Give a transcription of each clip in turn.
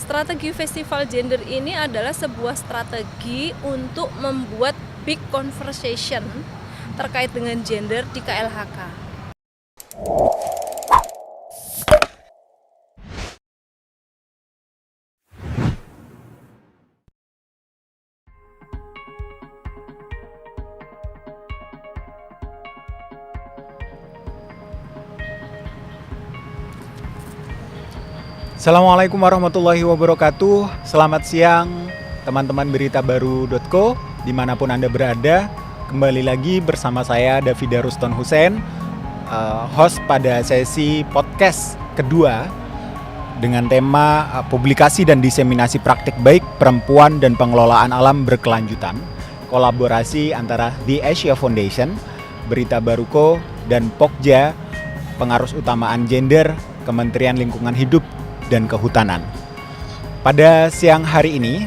Strategi Festival Gender ini adalah sebuah strategi untuk membuat big conversation terkait dengan gender di KLHK. Assalamualaikum warahmatullahi wabarakatuh. Selamat siang teman-teman beritabaru.co dimanapun Anda berada. Kembali lagi bersama saya Davida Ruston Hussein, host pada sesi podcast kedua dengan tema publikasi dan diseminasi praktik baik perempuan dan pengelolaan alam berkelanjutan, kolaborasi antara The Asia Foundation, Berita Baruko, dan Pokja, Pengarus Utamaan Gender, Kementerian Lingkungan Hidup dan Kehutanan. Pada siang hari ini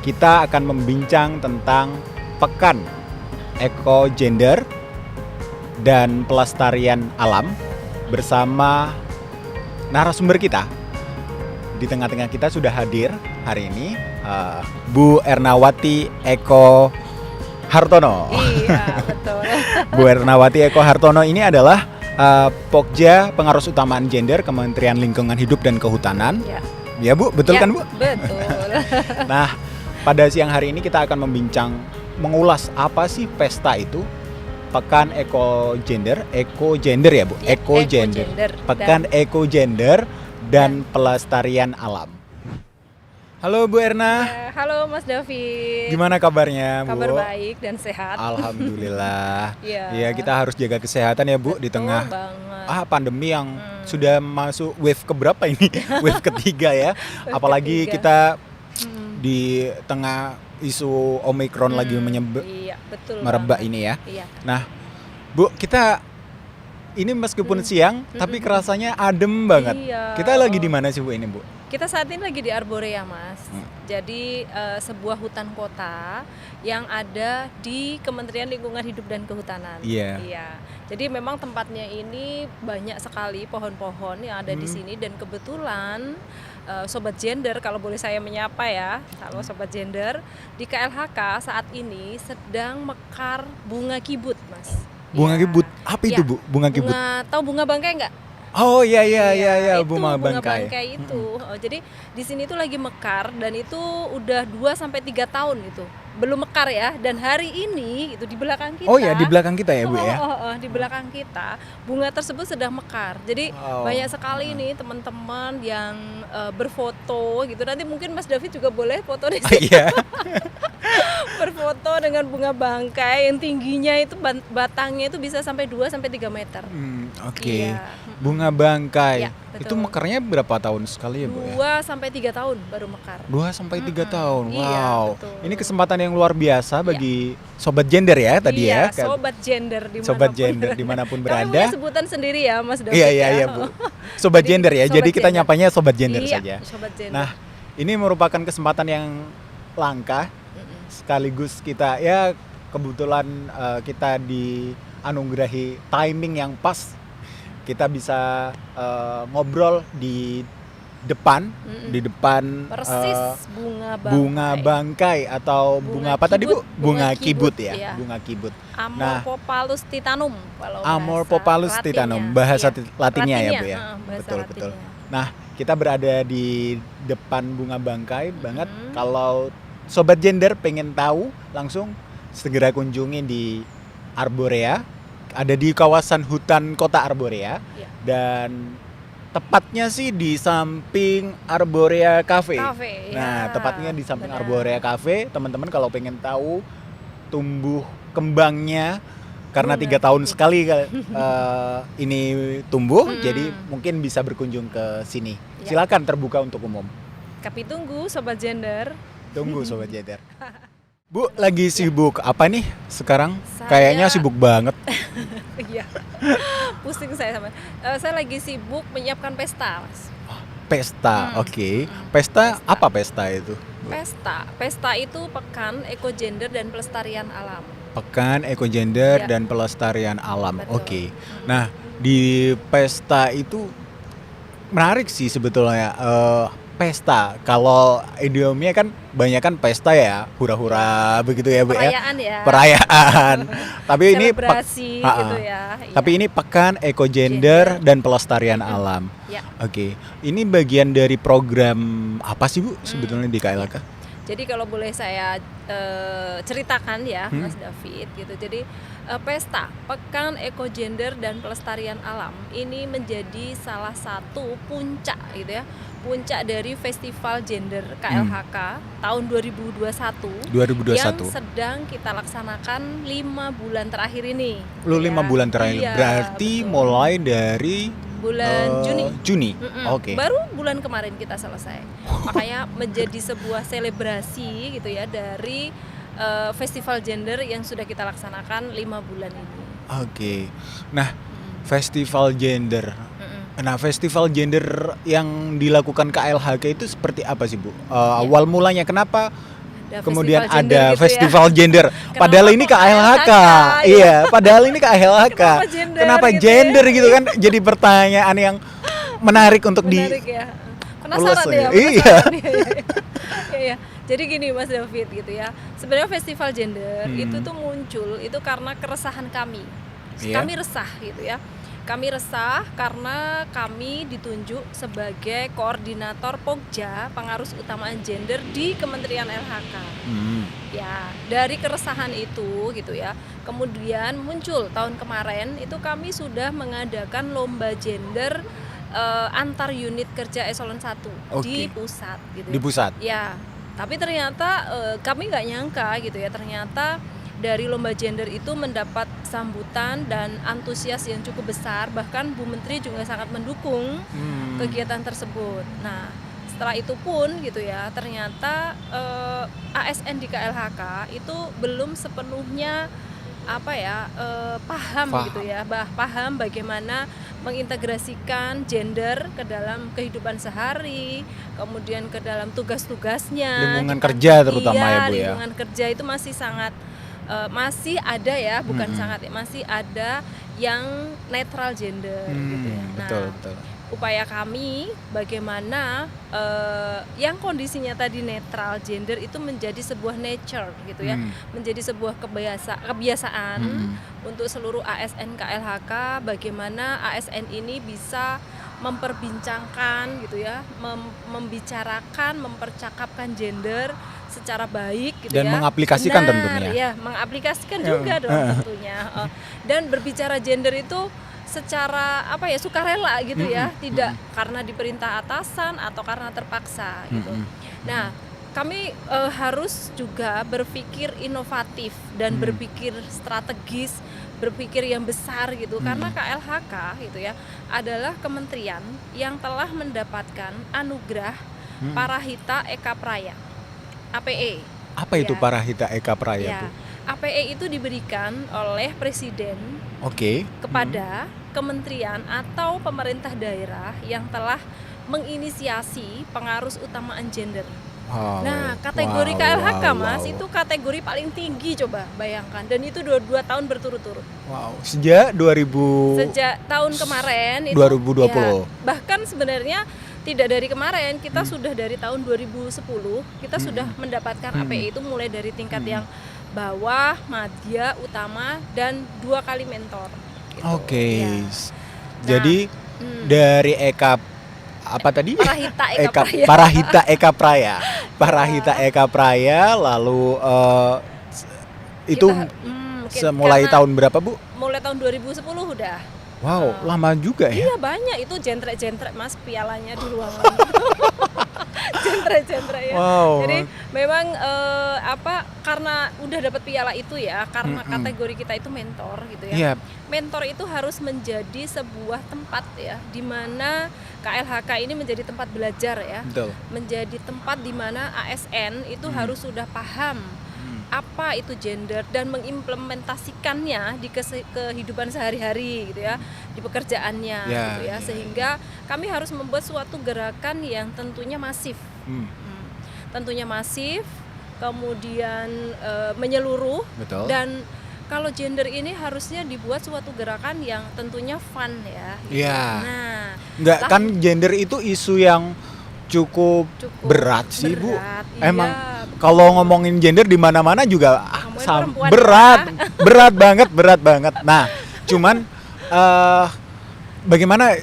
kita akan membincang tentang Pekan Eko Gender dan Pelestarian Alam bersama narasumber kita. Di tengah-tengah kita sudah hadir hari ini Bu Ernawati Eko Hartono. Iya, betul. Bu Ernawati Eko Hartono ini adalah Pokja, Pengarus Utamaan Gender, Kementerian Lingkungan Hidup dan Kehutanan. Ya Bu, betul ya, kan Bu? Betul. Nah, pada siang hari ini kita akan mengulas apa sih pesta itu, Pekan Eko Gender ya Bu? Ya, Eko Gender. Pekan Eko Gender dan Pelestarian Alam. Halo Bu Erna. Halo Mas David. Gimana kabarnya Bu? Kabar baik dan sehat. Alhamdulillah. Ya. Ya, kita harus jaga kesehatan ya Bu. Di tengah pandemi yang sudah masuk wave keberapa ini? Wave ketiga ya. Apalagi kita di tengah isu Omicron lagi merebak ini ya. Iya. Nah, Bu, kita ini meskipun siang tapi kerasanya adem banget. Iya. Kita lagi di mana sih Bu ini Bu? Kita saat ini lagi di Arborea, Mas. Jadi sebuah hutan kota yang ada di Kementerian Lingkungan Hidup dan Kehutanan. Iya. Jadi memang tempatnya ini banyak sekali pohon-pohon yang ada di sini, dan kebetulan Sobat Gender, kalau boleh saya menyapa ya, kalau Sobat Gender di KLHK saat ini sedang mekar bunga kibut, Mas. Bunga kibut? Apa itu Bu? Bunga kibut? Tahu bunga bangkai nggak? Oh iya, bunga bangkai. bangkai itu. Jadi di sini tuh lagi mekar, dan itu udah 2-3 tahun itu. Belum mekar ya, dan hari ini itu di belakang kita. Oh ya, di belakang kita ya Bu ya. Di belakang kita bunga tersebut sedang mekar. Jadi banyak sekali nih teman-teman yang berfoto gitu. Nanti mungkin Mas David juga boleh foto di sini. Iya. Berfoto dengan bunga bangkai yang tingginya itu batangnya itu bisa sampai 2-3 meter. Oke. Iya. Bunga bangkai. Ya, betul. Itu mekarnya berapa tahun sekali ya Bu ya? 2-3 tahun baru mekar. 2-3 tahun. Wow. Iya, betul. Ini kesempatan yang luar biasa bagi Sobat Gender ya tadi ya. Sobat Gender dimanapun berada. Kami punya sebutan sendiri ya Mas David. Iya Bu. Sobat Gender ya. Jadi kita nyapanya Sobat Gender saja. Sobat Gender. Nah, ini merupakan kesempatan yang langka. Sekaligus kita ya kebetulan kita dianugerahi timing yang pas. Kita bisa ngobrol di depan persis bunga bangkai atau bunga apa tadi Bu? Bunga kibut ya. Iya. Bunga kibut. Amorphophallus titanum kalau Amorphophallus titanum bahasa latinnya ya Bu ya. Betul. Nah, kita berada di depan bunga bangkai banget. Kalau Sobat Gender pengen tahu, langsung segera kunjungi di Arborea. Ada di kawasan hutan kota Arborea. Dan tepatnya sih di samping Arborea Cafe. Nah, tepatnya di samping Arborea Cafe. Teman-teman kalau pengen tahu tumbuh kembangnya, karena 3 tahun sekali ini tumbuh, jadi mungkin bisa berkunjung ke sini. Silakan, terbuka untuk umum. Kami tunggu Sobat Gender. Tunggu Sobat Gender. Bu, lagi sibuk apa nih sekarang? Kayaknya sibuk banget. Iya. Pusing saya sama. Saya lagi sibuk menyiapkan pesta, Mas. Pesta, oke. Pesta apa pesta itu? Pesta itu Pekan Eko Gender dan Pelestarian Alam. Pekan Eko Gender dan Pelestarian Alam. Oke. Nah, di pesta itu menarik sih sebetulnya. pesta. Kalau idiomnya kan banyak kan pesta ya, hura-hura begitu ya Bu ya. Perayaan ya. Perayaan. Tapi ini Selebrasi gitu ya. Tapi Iya. ini Pekan Eko Gender dan Pelestarian Alam. Ya. Oke. Ini bagian dari program apa sih Bu sebetulnya di KLHK? Jadi kalau boleh saya ceritakan ya Mas David gitu. Jadi pesta Pekan Eko Gender dan Pelestarian Alam ini menjadi salah satu puncak gitu ya. Puncak dari Festival Gender KLHK tahun 2021 yang sedang kita laksanakan 5 bulan terakhir ini. 5 bulan terakhir. Iya, Berarti betul. mulai dari bulan Juni. Oke. Baru bulan kemarin kita selesai. Makanya menjadi sebuah selebrasi gitu ya dari Festival Gender yang sudah kita laksanakan 5 bulan ini. Oke. Nah, Festival Gender. Nah, Festival Gender yang dilakukan KLHK itu seperti apa sih Bu? Awal mulanya kenapa kemudian ada gitu Festival Gender? Padahal ini KLHK. Iya, padahal ini KLHK. Kenapa gender gitu kan? Jadi pertanyaan yang menarik untuk menarik ya. ulas Penasaran ya. Iya. Iya. Jadi gini Mas David gitu ya. Sebenarnya Festival Gender itu tuh muncul itu karena keresahan kami. Iya. Kami resah gitu ya. Kami resah karena kami ditunjuk sebagai koordinator Pokja Pengarus Utamaan Gender di Kementerian LHK. Ya, dari keresahan itu gitu ya. Kemudian muncul tahun kemarin itu kami sudah mengadakan lomba gender antar unit kerja eselon 1 di pusat gitu. Di pusat. Ya. Tapi ternyata kami nggak nyangka gitu ya, ternyata dari lomba gender itu mendapat sambutan dan antusias yang cukup besar, bahkan Bu Menteri juga sangat mendukung kegiatan tersebut. Nah, setelah itu pun gitu ya, ternyata ASN di KLHK itu belum sepenuhnya paham gitu ya, paham bagaimana mengintegrasikan gender ke dalam kehidupan sehari, kemudian ke dalam tugas-tugasnya. Lingkungan kerja terutama ya Bu ya. Lingkungan kerja itu masih sangat masih ada ya, bukan sangat ya, masih ada yang netral gender gitu ya. Nah, betul. upaya kami bagaimana yang kondisinya tadi netral gender itu menjadi sebuah nature gitu ya, menjadi sebuah kebiasaan untuk seluruh ASN KLHK, bagaimana ASN ini bisa memperbincangkan gitu ya, membicarakan, mempercakapkan gender secara baik gitu dan ya. mengaplikasikan tentunya. Ya, mengaplikasikan juga dong tentunya. Dan berbicara gender itu secara sukarela gitu ya, tidak karena diperintah atasan atau karena terpaksa gitu. Nah, kami harus juga berpikir inovatif dan berpikir strategis, berpikir yang besar gitu, karena KLHK gitu ya adalah kementerian yang telah mendapatkan anugerah Parahita Eka Praya APE. Apa itu Parahita Eka Praya, Bu? APE itu diberikan oleh Presiden kepada kementerian atau pemerintah daerah yang telah menginisiasi pengarus utamaan gender. Nah, kategori KLHK Mas itu kategori paling tinggi, coba bayangkan, dan itu 2 tahun berturut-turut. Sejak tahun kemarin itu 2020. Ya, bahkan sebenarnya tidak dari kemarin, kita sudah dari tahun 2010 kita sudah mendapatkan APE itu mulai dari tingkat yang bawah, madya, utama, dan 2 kali mentor gitu. Ya. Jadi dari Parahita Eka Praya. Parahita Eka Praya, lalu itu mulai tahun berapa Bu? Mulai tahun 2010 udah. Wow, lama juga ya? Iya, banyak itu jentrek-jentrek Mas pialanya di ruangan. Jentrek-jentrek ya. Wow. Jadi memang karena udah dapat piala itu ya, karena kategori kita itu mentor gitu ya. Mentor itu harus menjadi sebuah tempat ya, di mana KLHK ini menjadi tempat belajar ya. Betul. Menjadi tempat di mana ASN itu harus sudah paham apa itu gender dan mengimplementasikannya di kehidupan sehari-hari gitu ya, di pekerjaannya gitu ya, sehingga kami harus membuat suatu gerakan yang tentunya masif. Tentunya masif, kemudian menyeluruh. Betul. Dan kalau gender ini harusnya dibuat suatu gerakan yang tentunya fun ya gitu. Iya. Nah, kan gender itu isu yang cukup berat sih, Bu. berat, Emang iya. kalau ngomongin gender di mana-mana juga Ngomongin perempuan berat, berat banget. Nah, cuman bagaimana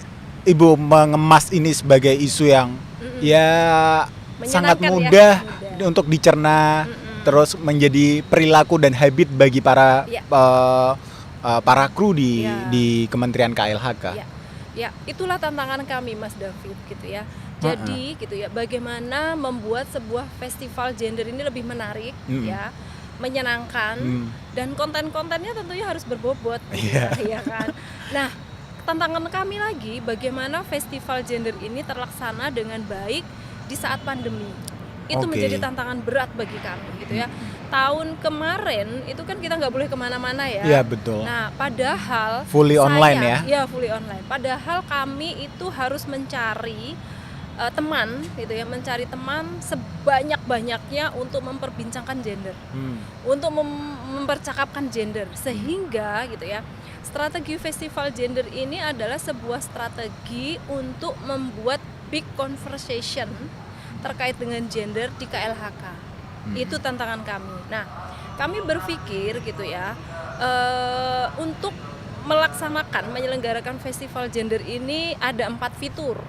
Ibu mengemas ini sebagai isu yang ya sangat Menyenangkan mudah mudah. untuk dicerna, terus menjadi perilaku dan habit bagi para Ya. para kru di Ya. di Kementerian KLHK. Ya, itulah tantangan kami, Mas David, gitu ya. Jadi, gitu ya, bagaimana membuat sebuah festival gender ini lebih menarik, ya, menyenangkan, dan konten-kontennya tentunya harus berbobot, gitu ya kan. Nah, tantangan kami lagi, bagaimana festival gender ini terlaksana dengan baik di saat pandemi. Itu Oke. menjadi tantangan berat bagi kami, gitu ya. Tahun kemarin itu kan kita nggak boleh kemana-mana ya. Iya, betul. Nah, padahal Fully online ya? Ya, fully online. Padahal kami itu harus mencari teman, gitu ya, mencari teman sebanyak-banyaknya untuk memperbincangkan gender, untuk mempercakapkan gender, sehingga gitu ya, strategi festival gender ini adalah sebuah strategi untuk membuat big conversation terkait dengan gender di KLHK. Itu tantangan kami. Nah, kami berpikir gitu ya, untuk menyelenggarakan festival gender ini ada 4 fitur.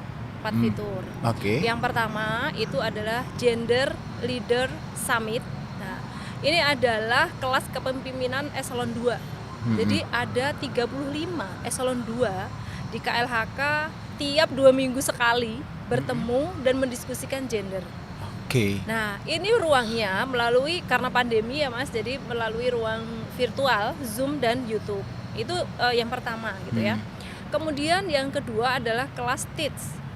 Oke. Yang pertama itu adalah Gender Leader Summit. Nah, ini adalah kelas kepemimpinan eselon 2. Jadi ada 35 eselon 2 di KLHK tiap 2 minggu sekali bertemu dan mendiskusikan gender. Oke. Nah, ini ruangnya karena pandemi ya Mas, jadi melalui ruang virtual, Zoom dan YouTube. Itu yang pertama gitu ya. Kemudian yang kedua adalah kelas TEACH,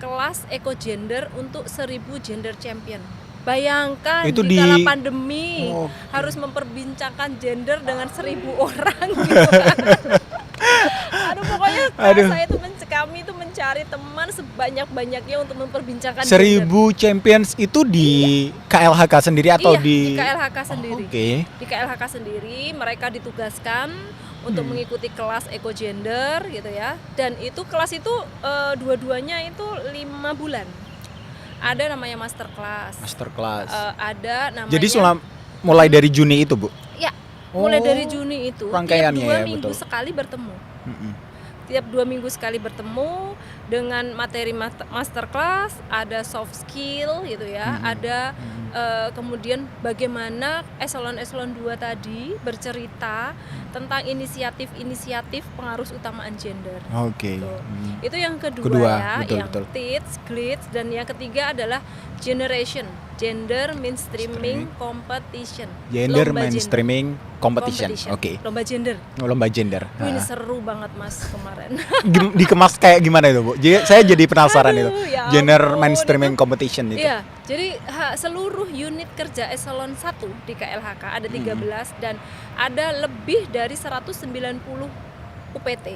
kelas Eco Gender untuk 1000 gender champion. Bayangkan Itu di kala pandemi Oke. harus memperbincangkan gender dengan 1000 orang gitu. Aduh, pokoknya kami itu mencari teman sebanyak-banyaknya untuk memperbincangkan 1000 champions itu di KLHK sendiri atau di KLHK sendiri. Oke. Di KLHK sendiri mereka ditugaskan untuk mengikuti kelas Eco Gender gitu ya. Dan itu kelas itu dua-duanya itu 5 bulan. Ada namanya masterclass. Ada namanya. Jadi mulai dari Juni itu, Bu? Ya, mulai dari Juni itu rangkaiannya tiap 2 ya, minggu betul. sekali bertemu. Tiap 2 minggu sekali bertemu dengan materi masterclass, ada soft skill gitu ya, ada kemudian bagaimana eselon 2 tadi bercerita tentang inisiatif pengaruh utamaan gender. Oke. Gitu. Itu yang kedua ya, betul. TEACH, GLITZ, dan yang ketiga adalah Generation, Gender Mainstreaming Competition. Gender Lomba Mainstreaming Competition. Oke. Lomba gender. Lomba gender. Ini seru banget Mas kemarin. Dikemas kayak gimana itu, Bu? Saya jadi penasaran itu. Ya Gender ampun, Mainstreaming Competition itu. Iya, jadi seluruh unit kerja eselon 1 di KLHK ada 13 dan ada lebih dari 190 UPT.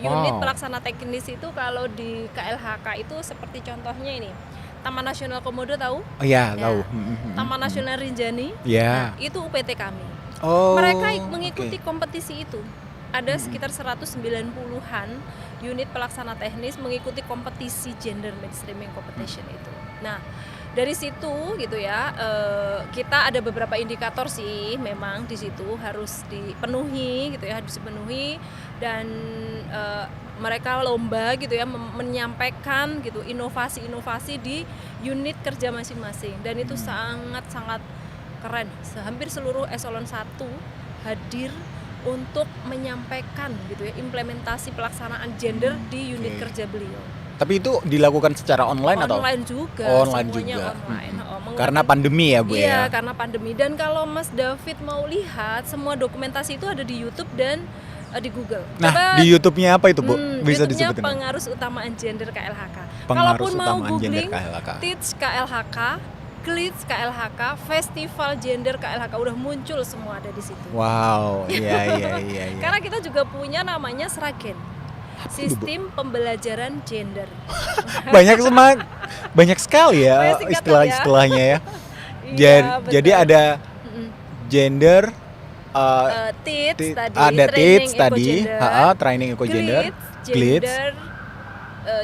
Unit pelaksana teknis itu kalau di KLHK itu seperti contohnya ini. Taman Nasional Komodo tahu? Oh iya, tahu. Taman Nasional Rinjani. Iya. Nah, itu UPT kami. Oh. Mereka mengikuti kompetisi itu. Ada sekitar 190-an unit pelaksana teknis mengikuti kompetisi Gender Mainstreaming Competition itu. Nah, dari situ gitu ya, kita ada beberapa indikator sih, memang di situ harus dipenuhi gitu ya, dan mereka lomba gitu ya, menyampaikan gitu inovasi-inovasi di unit kerja masing-masing, dan itu sangat-sangat keren. Hampir seluruh eselon 1 hadir untuk menyampaikan gitu ya implementasi pelaksanaan gender di unit kerja beliau. Tapi itu dilakukan secara online atau? Online juga. Online semuanya juga. Online. Karena pandemi ya, Bu iya, ya. karena pandemi. Dan kalau Mas David mau lihat, semua dokumentasi itu ada di YouTube dan di Google. Nah, di YouTube-nya apa itu, Bu? Bisa YouTube-nya disebutin? Pengaruh Utamaan Gender KLHK. Pengaruh Kalaupun mau Utamaan Gender googling KLHK. TEACH KLHK, GLITZ KLHK, Festival Gender KLHK, udah muncul semua ada di situ. Wow, iya. Karena kita juga punya namanya Sragen, Sistem Pembelajaran Gender. Banyak sekali ya Banyak singkatan istilah-istilahnya ya. Iya, Jadi betul. ada gender, TEACH tadi, ada Training TEACH tadi, Eco Gender, training eco gender, GLITZ, GLITZ, Gender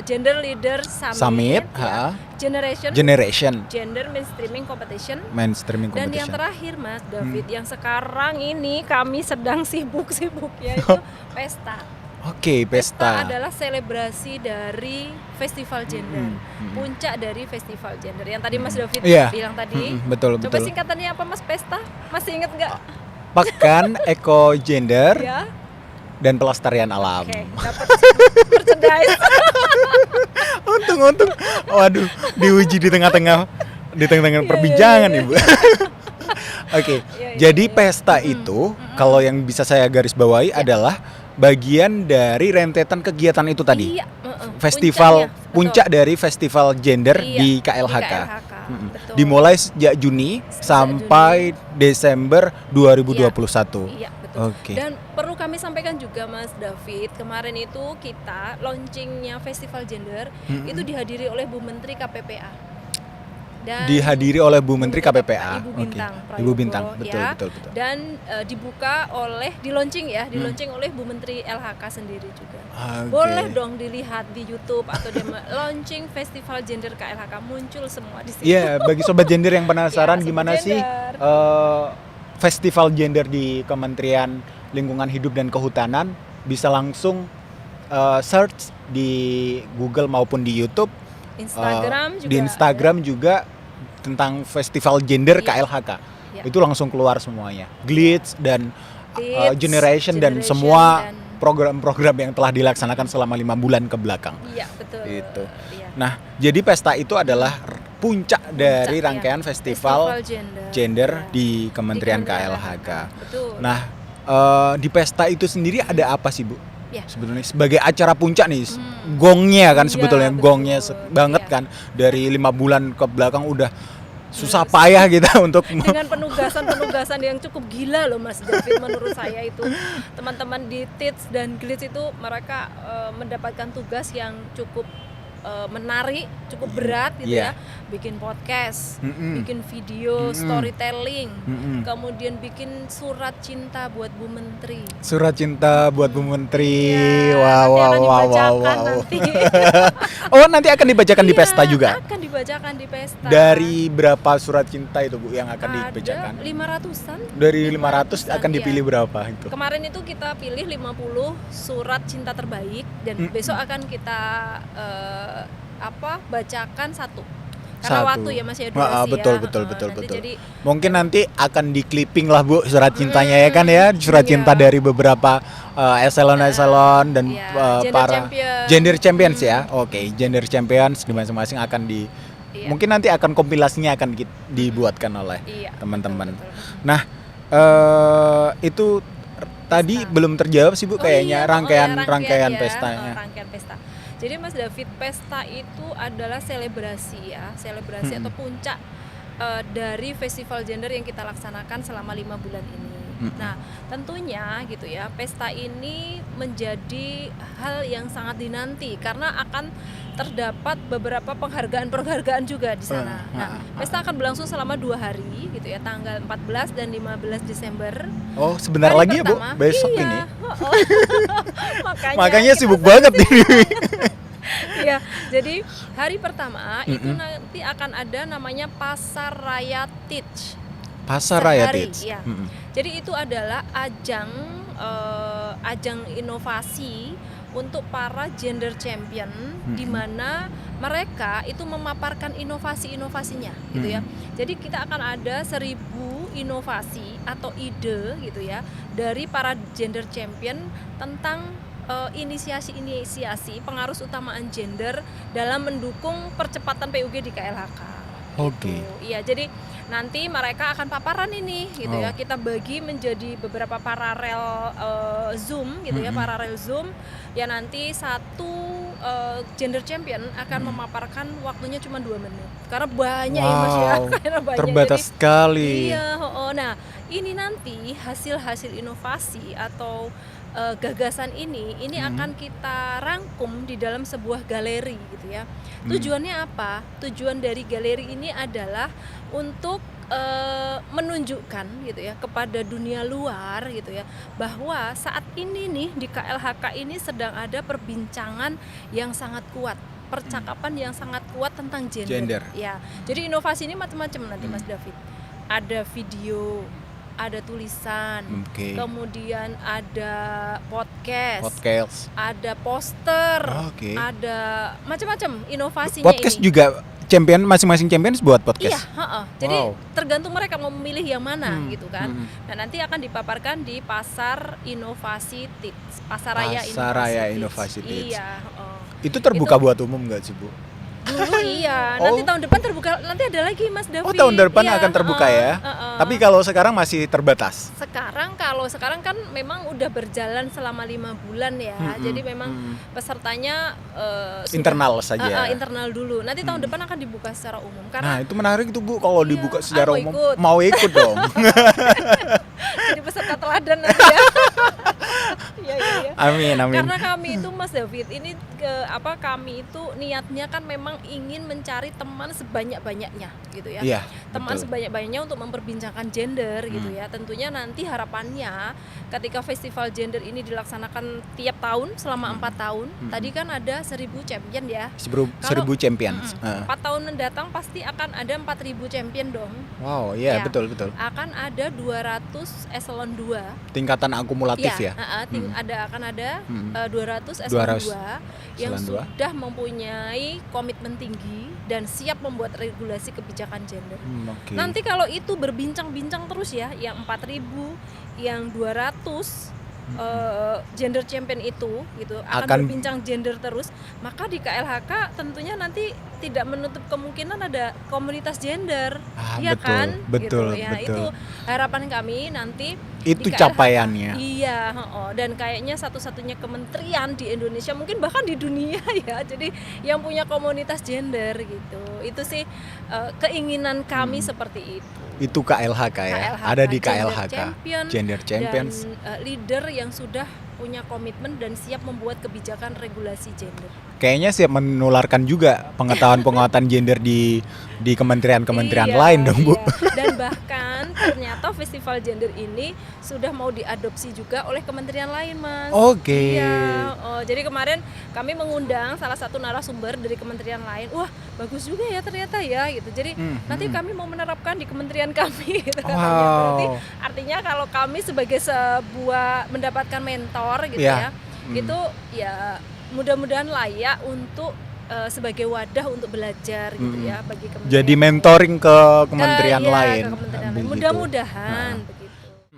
Gender Leader Summit, ya. Generation Gender Mainstreaming Competition. Mainstreaming Dan Competition. yang terakhir Mas David, yang sekarang ini kami sedang sibuk-sibuknya itu pesta. Oke, Pesta pesta. adalah selebrasi dari festival gender, puncak dari festival gender. Yang tadi Mas David Iya. bilang tadi. Betul, Coba betul. singkatannya apa Mas Pesta? Masih inget nggak? Pekan Eko Gender Ya. dan Pelestarian Alam. Oke, dapat merchandise. Untung. Waduh, diuji di tengah-tengah perbincangan Ibu. Oke. Iya. Jadi pesta itu kalau yang bisa saya garis bawahi adalah bagian dari rentetan kegiatan itu tadi. Iya, Festival puncaknya, puncak dari festival gender Iya, di KLHK. betul. Dimulai sejak Juni sampai Desember 2021. Iya, betul. Oke. Dan perlu kami sampaikan juga Mas David, kemarin itu kita launchingnya festival gender itu dihadiri oleh Bu Menteri KPPA. Dan Dihadiri oleh Bu Menteri KPPA. Ibu Oke. Bintang Ibu Prayogo, Bintang, betul, ya. betul. Dan dibuka oleh di launching oleh Bu Menteri LHK sendiri juga. Oke. Boleh dong dilihat di YouTube atau di launching festival gender KLHK, muncul semua di situ. Iya, bagi sobat gender yang penasaran Ya, sobat gimana sih gender. festival gender di Kementerian Lingkungan Hidup dan Kehutanan, bisa langsung search di Google maupun di YouTube, Instagram juga. di Instagram juga tentang festival gender Iya. KLHK. Iya. Itu langsung keluar semuanya. Glitch dan Glitch, Generation dan Generation semua dan- program-program yang telah dilaksanakan selama 5 bulan ke belakang. Iya, betul. Gitu. Iya. Nah, jadi pesta itu adalah puncak dari Puncak, rangkaian ya. festival gender ya. di Kementerian Di KLHK. Betul. Nah, di pesta itu sendiri ada apa sih, Bu? Ya. Sebetulnya sebagai acara puncak nih, gongnya kan Iya, sebetulnya betul. gongnya banget Iya. kan, dari 5 bulan ke belakang udah susah payah kita untuk dengan penugasan yang cukup gila loh Mas David, menurut saya itu teman-teman di TITS dan GLITS itu mereka mendapatkan tugas yang cukup menarik, cukup berat gitu Iya. ya. Bikin podcast, Mm-mm. bikin video, storytelling, Mm-mm. kemudian bikin surat cinta buat Bu Menteri. Surat cinta buat Bu Menteri. Iya, Wow, nanti wow, akan wow, wow, dibacakan wow. nanti. Oh, nanti akan dibacakan di Iya, pesta juga. Akan dibacakan di pesta. Dari berapa surat cinta itu, Bu, yang akan dibacakan? Ada 500-an. Dari 500 akan iya. dipilih berapa itu? Kemarin itu kita pilih 50 surat cinta terbaik dan besok akan kita bacakan satu. Karena Satu. waktu ya masih ada durasi Betul, ya. betul, betul, Nanti betul. Jadi Mungkin nanti akan di clipping lah, Bu, surat cintanya ya kan ya, surat iya. cinta dari beberapa eselon-eselon dan Iya, gender para champion. gender champions ya. Oke, gender champions di masing-masing akan di Iya. mungkin nanti akan kompilasinya akan dibuatkan oleh iya, teman-teman. betul. Nah, itu tadi belum terjawab sih, Bu, kayaknya rangkaian ya, pestanya. rangkaian pesta. Jadi Mas David, pesta itu adalah selebrasi atau puncak dari festival gender yang kita laksanakan selama 5 bulan ini. Nah, tentunya gitu ya, pesta ini menjadi hal yang sangat dinanti karena akan terdapat beberapa penghargaan juga di sana. Nah, pesta akan berlangsung selama 2 hari gitu ya, tanggal 14 dan 15 Desember. Oh, sebentar Hari lagi pertama, ya, Bu, besok iya. ini. Makanya Makanya kita sibuk banget ini. Iya, jadi hari pertama itu nanti akan ada namanya Pasar Raya Teach. Pasar Raya Sehari, Tits. iya. Jadi itu adalah ajang inovasi untuk para gender champion, di mana mereka itu memaparkan inovasi-inovasinya gitu ya. Jadi kita akan ada 1000 inovasi atau ide gitu ya dari para gender champion tentang inisiasi pengarus utamaan gender dalam mendukung percepatan PUG di KLHK. Oke. Gitu. Iya, jadi nanti mereka akan paparan ini gitu ya. Kita bagi menjadi beberapa paralel Zoom gitu ya, paralel Zoom. Ya nanti satu gender champion akan memaparkan waktunya cuma 2 menit. Karena banyak ya Mas ya. Karena banyak. Terbatas Jadi, sekali. iya, nah ini nanti hasil-hasil inovasi atau gagasan ini akan kita rangkum di dalam sebuah galeri gitu ya. Tujuannya apa? Tujuan dari galeri ini adalah untuk menunjukkan gitu ya kepada dunia luar gitu ya, bahwa saat ini nih di KLHK ini sedang ada perbincangan yang sangat kuat, percakapan yang sangat kuat tentang gender. Ya. Jadi inovasi ini macam-macam nanti Mas David. Ada video, ada tulisan, kemudian ada podcast, ada poster, ada macam-macam inovasinya. Podcast ini juga masing-masing champion buat podcast. Iya, jadi tergantung mereka mau memilih yang mana gitu kan. Nah, nanti akan dipaparkan di Pasar Inovasi TIDS, Pasar Raya Inovasi TIDS. Iya, Itu terbuka buat umum nggak sih, Bu? Dulu iya, nanti tahun depan terbuka, nanti ada lagi Mas David. Oh, tahun depan akan terbuka ya. Tapi kalau sekarang masih terbatas. Kalau sekarang kan memang udah berjalan selama 5 bulan ya. Jadi memang pesertanya internal saja. Internal dulu. Nanti tahun depan akan dibuka secara umum. Nah, itu menarik tuh Bu, kalau dibuka secara umum. Mau ikut dong. Jadi peserta teladan nanti ya. Iya. Amin. Karena kami itu Mas David ini kami itu niatnya kan memang ingin mencari teman sebanyak-banyaknya gitu ya. Iya, teman sebanyak-banyaknya untuk memperbincangkan gender gitu ya. Tentunya nanti harapannya ketika festival gender ini dilaksanakan tiap tahun selama 4 tahun. Tadi kan ada 1.000 champion ya. 1.000 champion. 4 tahun mendatang pasti akan ada 4.000 champion dong. Wow, iya ya. Betul. Akan ada 200 eselon 2. Tingkatan akumulatif ya. Akan ada 200 eselon 2 yang sudah mempunyai komitmen tinggi dan siap membuat regulasi kebijakan gender. Nanti kalau itu berbincang-bincang terus ya, yang 4.000, yang 200 gender champion itu gitu akan berbincang gender terus, maka di KLHK tentunya nanti tidak menutup kemungkinan ada komunitas gender. Betul. Itu harapan kami nanti. Itu capaiannya. Iya, dan kayaknya satu-satunya kementerian di Indonesia, mungkin bahkan di dunia ya. Jadi yang punya komunitas gender gitu. Itu sih keinginan kami seperti itu. Itu KLHK ya. Ada di KLHK. Gender Champions dan leader yang sudah punya komitmen dan siap membuat kebijakan regulasi gender. Kayaknya siap menularkan juga pengetahuan gender di kementerian-kementerian lain dong, Bu. Dan bahkan ternyata festival gender ini sudah mau diadopsi juga oleh kementerian lain, Mas. Iya. Jadi kemarin kami mengundang salah satu narasumber dari kementerian lain. Wah, bagus juga ya ternyata ya gitu. Jadi nanti kami mau menerapkan di kementerian kami gitu katanya. Berarti artinya kalau kami sebagai sebuah mendapatkan mentor gitu ya. Itu ya mudah-mudahan layak untuk sebagai wadah untuk belajar gitu ya bagi kementerian. Jadi mentoring ke kementerian lain. Ke kementerian lain. Mudah-mudahan begitu.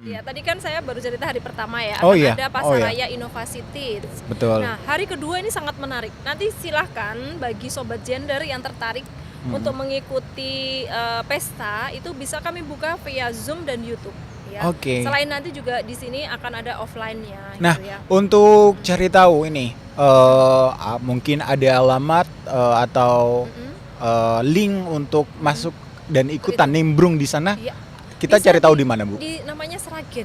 Ya, tadi kan saya baru cerita hari pertama ya, ada Pasar Raya Inovasi TIDS. Betul. Nah, hari kedua ini sangat menarik. Nanti silahkan bagi sobat gender yang tertarik untuk mengikuti pesta, itu bisa kami buka via Zoom dan YouTube. Ya. Selain nanti juga di sini akan ada offline-nya. Nah, gitu ya. Untuk cari tahu ini, mungkin ada alamat atau link untuk masuk dan ikutan nimbrung di sana. Ya. Kita bisa cari tahu di mana, Bu? Namanya Sragen,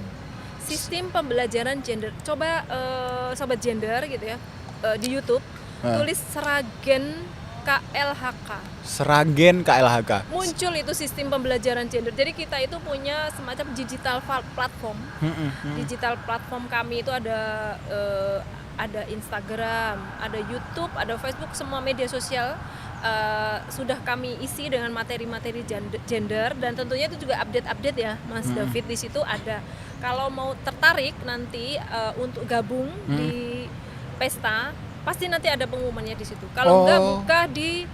Sistem Pembelajaran Gender. Coba sobat gender gitu ya di YouTube tulis Sragen KLHK. Sragen KLHK. Muncul itu sistem pembelajaran gender. Jadi kita itu punya semacam digital platform. Digital platform kami itu ada Instagram, ada YouTube, ada Facebook, semua media sosial sudah kami isi dengan materi-materi gender, dan tentunya itu juga update ya, Mas David. Di situ ada. Kalau mau tertarik nanti untuk gabung di pesta, pasti nanti ada pengumumannya di situ. Kalau enggak, buka di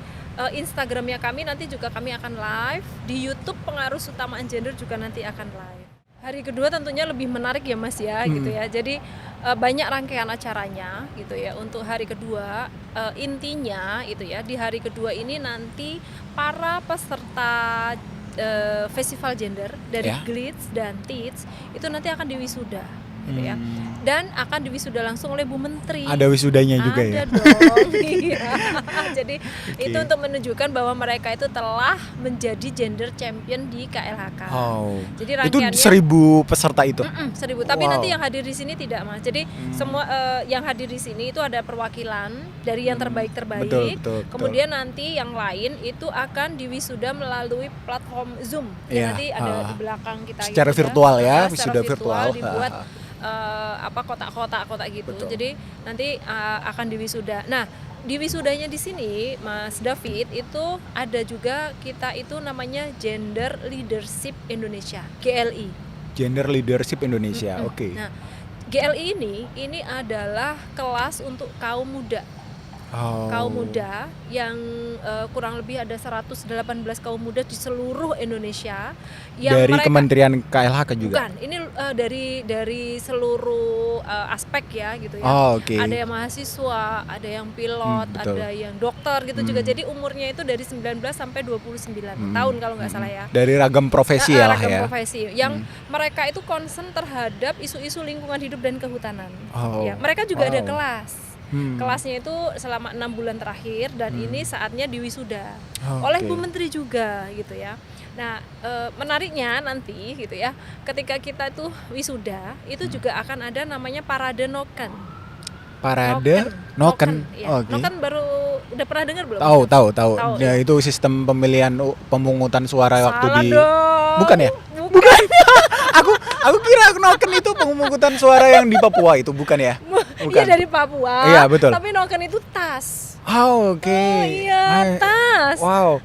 Instagramnya kami, nanti juga kami akan live. Di YouTube Pengarus Utamaan Gender juga nanti akan live. Hari kedua tentunya lebih menarik ya, Mas ya, gitu ya. Jadi banyak rangkaian acaranya gitu ya untuk hari kedua. Intinya itu ya, di hari kedua ini nanti para peserta festival gender dari Glitz dan TIDS itu nanti akan diwisuda. gitu ya. Dan akan diwisuda langsung oleh Bu Menteri. Ada wisudanya juga ya. Ada dong. Iya. Jadi itu untuk menunjukkan bahwa mereka itu telah menjadi gender champion di KLHK. Oh. Jadi Itu rangkaiannya 1.000 peserta itu. 1.000. Tapi Wow. nanti yang hadir di sini tidak, Mas. Jadi semua yang hadir di sini itu ada perwakilan dari yang terbaik-terbaik. Betul. Kemudian nanti yang lain itu akan diwisuda melalui platform Zoom. Iya, Nanti ada di belakang kita secara gitu virtual ya, secara wisuda virtual. dibuat kotak-kotak gitu. Betul. Jadi nanti akan diwisuda. Nah, di wisudanya di sini Mas David itu ada juga kita itu namanya Gender Leadership Indonesia, GLI. Gender Leadership Indonesia. Oke. Nah, GLI ini adalah kelas untuk kaum muda. Oh. Kaum muda yang kurang lebih ada 118 kaum muda di seluruh Indonesia yang Dari mereka, Kementerian KLHK juga. bukan, ini dari seluruh aspek ya gitu ya. Oh, oke. Ada yang mahasiswa, ada yang pilot, Betul. ada yang dokter gitu juga. Jadi umurnya itu dari 19 sampai 29 tahun kalau nggak salah ya. Dari ragam profesi ya lah Ragam ya. profesi yang mereka itu concern terhadap isu-isu lingkungan hidup dan kehutanan. Oh, Ya, mereka juga ada wow. kelas. Kelasnya itu selama 6 bulan terakhir dan ini saatnya diwisuda oleh Oke. Bu Menteri juga gitu ya. Nah, menariknya nanti gitu ya, ketika kita tuh wisuda itu juga akan ada namanya parade noken. Parade noken. Ya. Oke. Noken baru udah pernah dengar belum? Tahu. Tahu, Ya, ya. itu sistem pemilihan pemungutan suara waktu Salah di dong. Bukan ya? Bukan. Aku kira noken itu pemungutan suara yang di Papua itu, bukan ya? Bukan. Iya dari Papua. Iya, betul. Tapi noken itu tas. Oh, oke. Oh iya, tas. Wow.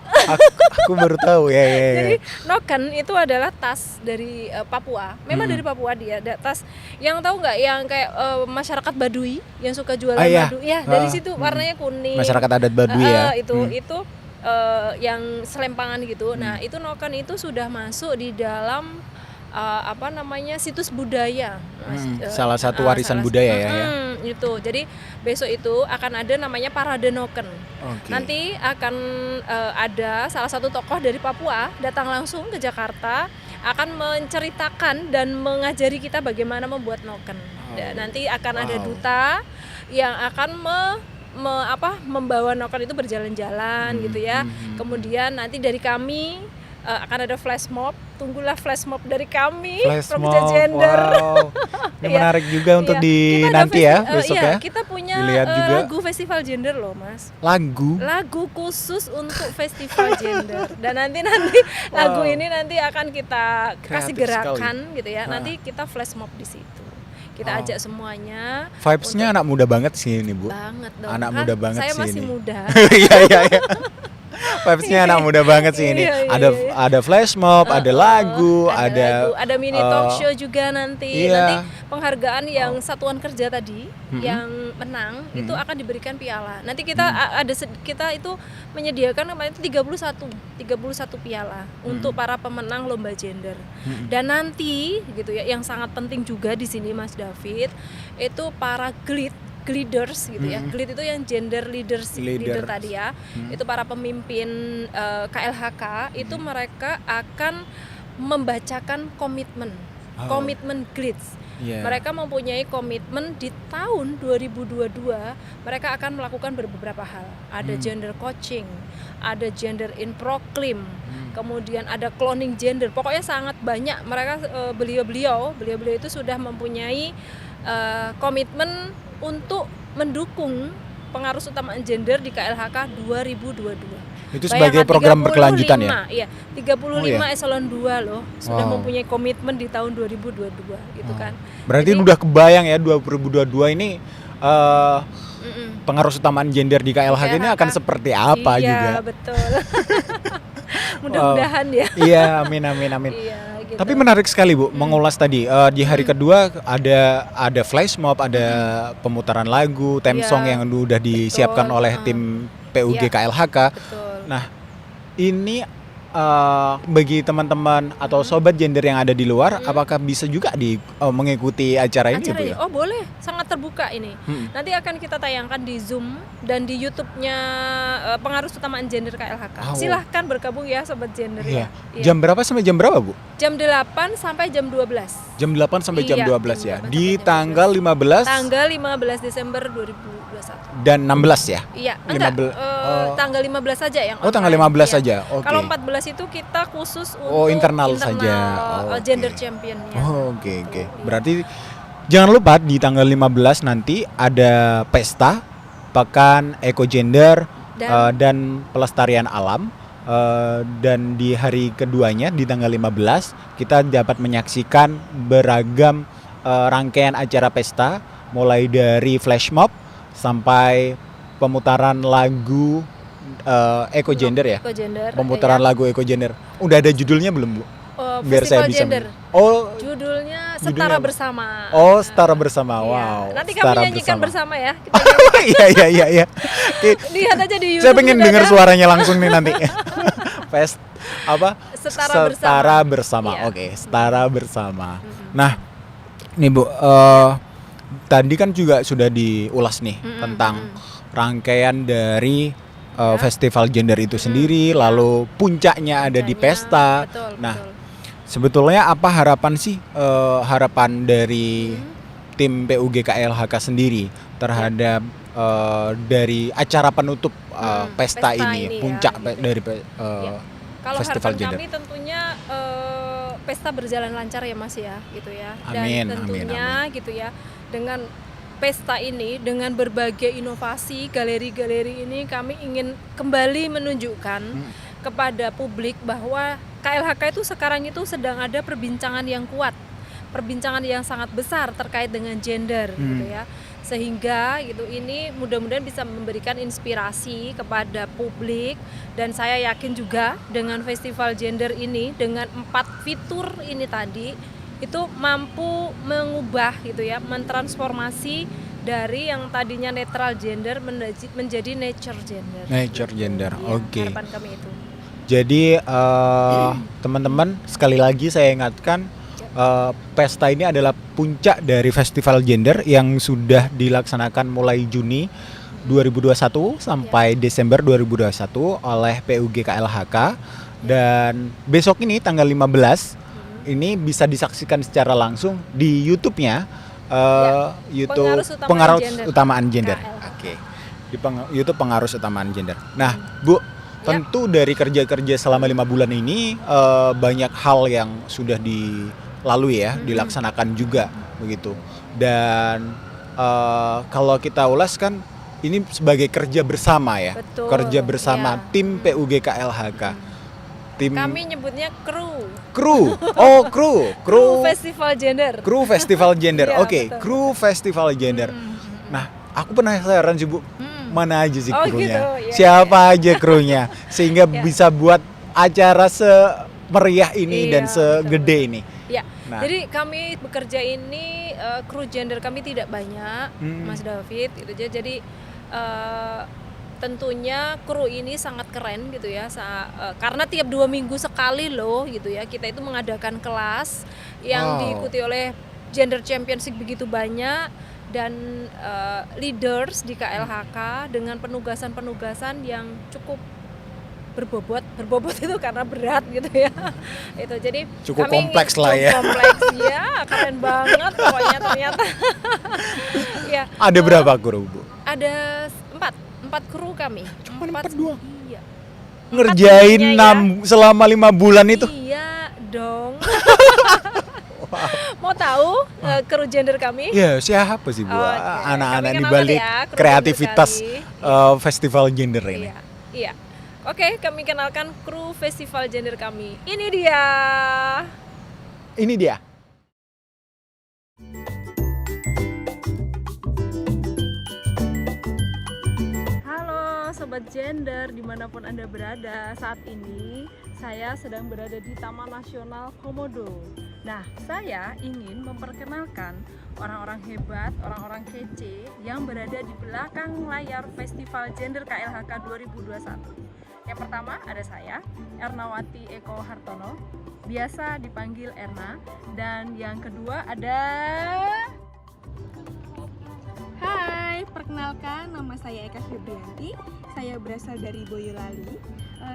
Aku baru tahu ya. Jadi noken itu adalah tas dari Papua. Memang dari Papua dia. Ada tas yang tahu nggak yang kayak masyarakat Baduy yang suka jualan iya. madu. Ya, dari situ warnanya kuning. Masyarakat adat Baduy ya. Itu yang selempangan gitu. Nah, itu noken itu sudah masuk di dalam situs budaya. Salah satu warisan budaya ya. Itu. Jadi besok itu akan ada namanya parade noken. Oke. Nanti akan ada salah satu tokoh dari Papua datang langsung ke Jakarta akan menceritakan dan mengajari kita bagaimana membuat noken. Dan nanti akan ada duta yang akan membawa noken itu berjalan-jalan gitu ya. Kemudian nanti dari kami akan ada flash mob. Tunggulah flash mob dari kami, Provinsi Gender. Wow. Ini menarik juga untuk nanti ya besok ya. Kita punya Dilihat juga. lagu festival gender loh, Mas. Lagu Khusus untuk festival gender. Dan nanti lagu ini nanti akan kita kasih Kreatif gerakan sekali. gitu ya. Nanti kita flash mob di situ. Kita ajak semuanya. Vibes-nya anak muda banget sih ini, Bu. Banget dong. Anak Kan muda banget saya sih masih ini. muda. Iya. Vibes-nya anak muda banget sih ini. Iya. Ada flash mob, ada lagu, ada mini talk show juga nanti. Iya. Nanti penghargaan yang satuan kerja tadi yang menang itu akan diberikan piala. Nanti kita itu menyediakan kemarin itu 31 piala untuk para pemenang lomba gender. Dan nanti gitu ya, yang sangat penting juga di sini Mas David, itu para leaders gitu ya. Lead itu yang gender leader tadi ya. Itu para pemimpin KLHK itu mereka akan membacakan komitmen GLIDS. Yeah. Mereka mempunyai komitmen di tahun 2022 mereka akan melakukan beberapa hal. Ada gender coaching, ada gender in proclaim, kemudian ada cloning gender. Pokoknya sangat banyak. Mereka beliau itu sudah mempunyai komitmen untuk mendukung pengarus utama gender di KLHK 2022. Itu sebagai program berkelanjutan ya? Iya, 35 eselon 2 loh sudah mempunyai komitmen di tahun 2022 gitu kan. Berarti udah kebayang ya 2022 ini pengarus utamaan gender di KLHK ini akan seperti apa juga. Iya, betul. Mudah-mudahan ya. Iya, amin. Iya, gitu. Tapi menarik sekali Bu, mengulas tadi di hari kedua ada flash mob, ada pemutaran lagu, theme song yang udah disiapkan oleh tim PUG KLHK. Betul. Nah, ini bagi teman-teman atau sobat gender yang ada di luar, apakah bisa juga mengikuti acara ini, Bu ya? Oh boleh, sangat terbuka ini. Nanti akan kita tayangkan di Zoom dan di YouTube-nya Pengarus Utamaan Gender KLHK. Silahkan bergabung ya sobat gender ya. Jam berapa sampai jam berapa, Bu? Jam 8 sampai jam 12. Jam 8 sampai jam 12 ya. jam 8 Di sampai jam tanggal 15 Tanggal 15 Desember 2021. dan 16 ya? Iya, enggak. Tanggal 15 saja yang Oh, tanggal online. 15 Iya. saja. Oke. Kalau 14 itu kita khusus untuk internal saja. gender championnya. Oke. Berarti jangan lupa di tanggal 15 nanti ada pesta Pekan Eko Gender dan Pelestarian Alam. Dan di hari keduanya di tanggal 15 kita dapat menyaksikan beragam rangkaian acara pesta, mulai dari flash mob sampai pemutaran lagu Eko Gender ya. Eko Gender. Pemutaran lagu Eko Gender. Udah ada judulnya belum, Bu? Biar saya Festival bisa. Gender. Judulnya Judulnya Setara apa? Bersama. Oh, Setara Bersama. Iya. Wow. Nanti kami Setara nyanyikan bersama ya. Kita Iya. Oke. lihat aja di YouTube. Saya pengen juga dengar ada. suaranya langsung nih nanti. Setara bersama. Iya. Oke, Setara Bersama. Nah, nih Bu, tadi kan juga sudah diulas nih tentang rangkaian dari festival gender itu sendiri, lalu puncaknya ada di pesta. Betul, Nah, betul. sebetulnya apa harapan sih, harapan dari tim PUG KLHK sendiri terhadap dari acara penutup pesta ini, ya, puncak gitu. dari Kalau festival harapan gender? kami tentunya pesta berjalan lancar ya Mas ya, gitu ya. Amin, Dan tentunya amin. gitu ya, dengan pesta ini, dengan berbagai inovasi galeri-galeri ini, kami ingin kembali menunjukkan kepada publik bahwa KLHK itu sekarang itu sedang ada perbincangan yang kuat, perbincangan yang sangat besar terkait dengan gender, gitu ya. Sehingga gitu ini mudah-mudahan bisa memberikan inspirasi kepada publik, dan saya yakin juga dengan festival gender ini, dengan 4 fitur ini tadi itu mampu mengubah gitu ya, mentransformasi dari yang tadinya netral gender menjadi nature gender. Nature gender, Iya, oke. harapan kami itu. Jadi teman-teman, sekali lagi saya ingatkan, pesta ini adalah puncak dari festival gender yang sudah dilaksanakan mulai Juni 2021 sampai Desember 2021 oleh PUG KLHK, dan besok ini tanggal 15 ini bisa disaksikan secara langsung di YouTube-nya YouTube Pengarus Utamaan Gender. Oke. Di YouTube Pengarus Utamaan Gender. Nah, Bu, tentu dari kerja-kerja selama 5 bulan ini banyak hal yang sudah dilalui ya, dilaksanakan juga begitu. Dan kalau kita ulas kan ini sebagai kerja bersama ya. Betul, kerja bersama ya. tim PUG KLHK. Tim Kami nyebutnya kru festival gender. Kru Festival Gender. Iya, Oke, betul. Kru Festival Gender. Nah, aku penasaran sih, Bu. Mana aja sih krunya? Gitu. Ya, Siapa aja krunya sehingga bisa buat acara semeriah ini dan Iya, segede ini. Ya, Nah. jadi kami bekerja ini kru gender kami tidak banyak, Mas David. Gitu aja. Jadi tentunya kru ini sangat keren gitu ya, karena tiap 2 minggu sekali loh gitu ya, kita itu mengadakan kelas yang diikuti oleh gender championship begitu banyak, dan leaders di KLHK dengan penugasan-penugasan yang cukup berbobot itu karena berat gitu ya. Itu jadi Cukup kami kompleks lah ya. Kompleks ya, keren banget pokoknya ternyata. Ya. Ada berapa kru, Bu? Ada 4 kru kami. Cuma 4 doang? Iya. Ngerjain Empatnya ya. selama 5 bulan itu? Iya dong. Mau tahu kru gender kami? Ya, siapa sih, Bu? Oke, Anak-anak kami di kenalkan balik ya, kru kreativitas gender festival gender ini. Iya. Oke, kami kenalkan kru festival gender kami. Ini dia. Ini dia. Halo Sobat Gender, dimanapun Anda berada. Saat ini saya sedang berada di Taman Nasional Komodo. Nah, saya ingin memperkenalkan orang-orang hebat, orang-orang kece yang berada di belakang layar Festival Gender KLHK 2021. Yang pertama ada saya, Ernawati Eko Hartono, biasa dipanggil Erna. Dan yang kedua ada... Hai, perkenalkan nama saya Eka Febrianti. Saya berasal dari Boyolali.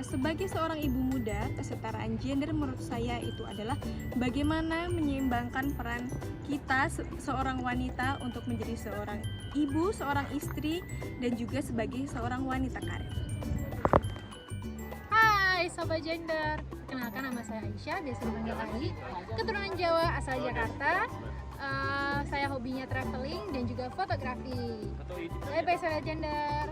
Sebagai seorang ibu muda, kesetaraan gender menurut saya itu adalah bagaimana menyeimbangkan peran kita seorang wanita untuk menjadi seorang ibu, seorang istri, dan juga sebagai seorang wanita karir. Hai Sobat Gender, kenalkan nama saya Aisyah, biasa dipanggil Ai. Keturunan Jawa, asal Jakarta. Saya hobinya traveling dan juga fotografi. Bye Sobat Gender.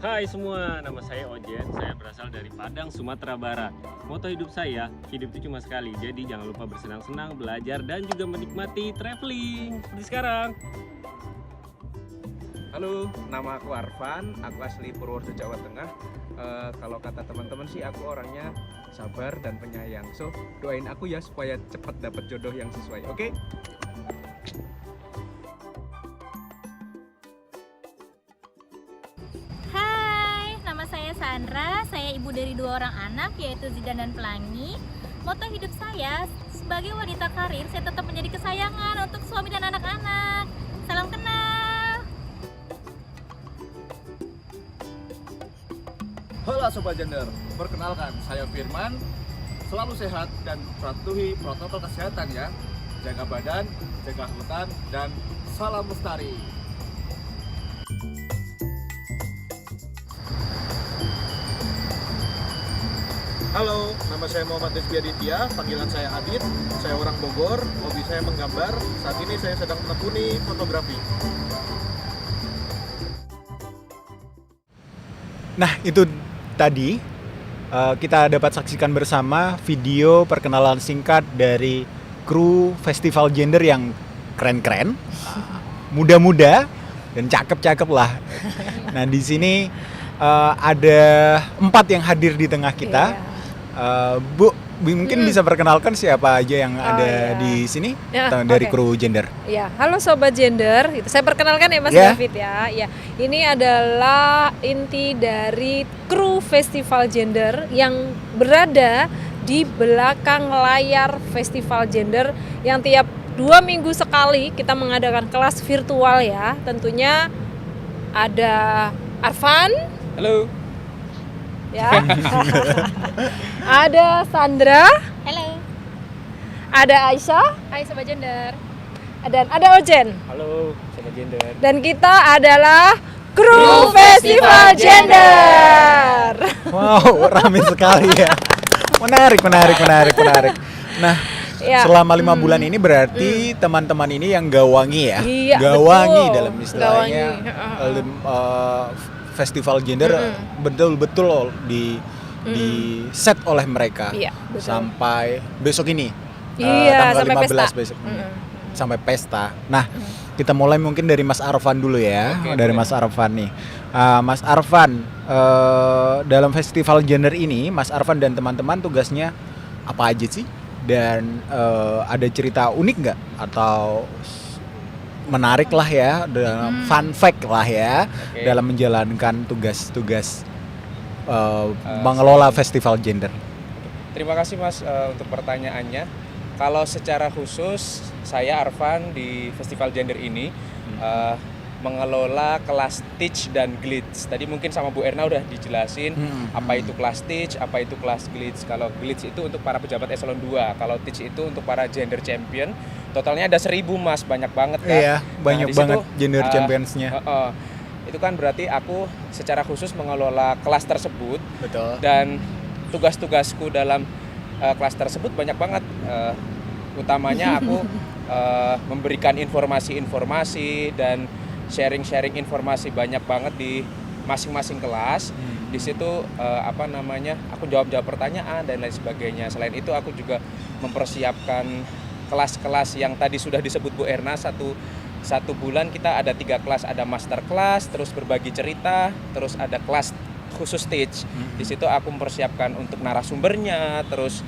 Hai semua, nama saya Ojen, saya berasal dari Padang, Sumatera Barat. Moto hidup saya, hidup itu cuma sekali, jadi jangan lupa bersenang-senang, belajar, dan juga menikmati traveling, seperti sekarang. Halo, nama aku Arfan, aku asli Purworejo, Jawa Tengah. Kalau kata teman-teman sih aku orangnya sabar dan penyayang. So, doain aku ya supaya cepat dapat jodoh yang sesuai, oke? Hai, nama saya Sandra. Saya ibu dari 2 orang anak, yaitu Zidan dan Pelangi. Moto hidup saya, sebagai wanita karir, saya tetap menjadi kesayangan untuk suami dan anak-anak. Salam kenal. Halo Sobat Gender, perkenalkan saya Firman. Selalu sehat dan patuhi protokol kesehatan ya. Jaga badan, jaga hutan, dan salam lestari. Halo, nama saya Muhammad Rizky Aditya, panggilan saya Adit. Saya orang Bogor, hobi saya menggambar. Saat ini saya sedang menekuni fotografi. Nah, itu tadi kita dapat saksikan bersama video perkenalan singkat dari kru Festival Gender yang keren-keren, muda-muda dan cakep-cakep lah. Nah, di sini ada 4 yang hadir di tengah kita. Bu, mungkin bisa perkenalkan siapa aja yang ada di sini dari kru Gender. Ya, halo Sobat Gender. Saya perkenalkan ya Mas David ya. Ya, ini adalah inti dari kru Festival Gender yang berada di belakang layar Festival Gender yang tiap 2 minggu sekali kita mengadakan kelas virtual ya. Tentunya ada Arfan. Halo. Ya. Ada Sandra. Halo. Ada Aisyah. Hai Sobat Gender. Dan ada Ojen. Halo, Sobat Gender. Dan kita adalah kru Festival Gender. Wow, ramai sekali ya. Menarik. Nah, Ya. selama 5 bulan ini berarti teman-teman ini yang gawangi ya. Iya, Gawangi betul. dalam istilahnya Festival Gender betul-betul loh di set oleh mereka. Iya, betul. Sampai besok ini. Iya, tanggal sampai 15 pesta. besok. Sampai pesta. Nah, kita mulai mungkin dari Mas Arfan dulu ya. Dari Mas Arfan nih. Mas Arfan, dalam Festival Gender ini, Mas Arfan dan teman-teman tugasnya apa aja sih? Dan ada cerita unik nggak? Atau menarik lah ya, fun fact lah ya, dalam menjalankan tugas-tugas mengelola Festival Gender. Terima kasih Mas untuk pertanyaannya. Kalau secara khusus, saya Arfan di Festival Gender ini mengelola kelas Teach dan Glitz. Tadi mungkin sama Bu Erna udah dijelasin apa itu kelas Teach, apa itu kelas Glitz. Kalau Glitz itu untuk para pejabat eselon 2, kalau Teach itu untuk para gender champion. Totalnya ada 1000 Mas, banyak banget kan. Iya, banyak banget gender championsnya. Itu kan berarti aku secara khusus mengelola kelas tersebut. Betul. Dan tugas-tugasku dalam kelas tersebut banyak banget. Utamanya aku memberikan informasi-informasi dan sharing-sharing informasi banyak banget di masing-masing kelas. Di situ aku jawab-jawab pertanyaan dan lain sebagainya. Selain itu aku juga mempersiapkan kelas-kelas yang tadi sudah disebut Bu Erna. Satu bulan kita ada 3 kelas, ada master kelas, terus berbagi cerita, terus ada kelas khusus stage. Di situ aku mempersiapkan untuk narasumbernya, terus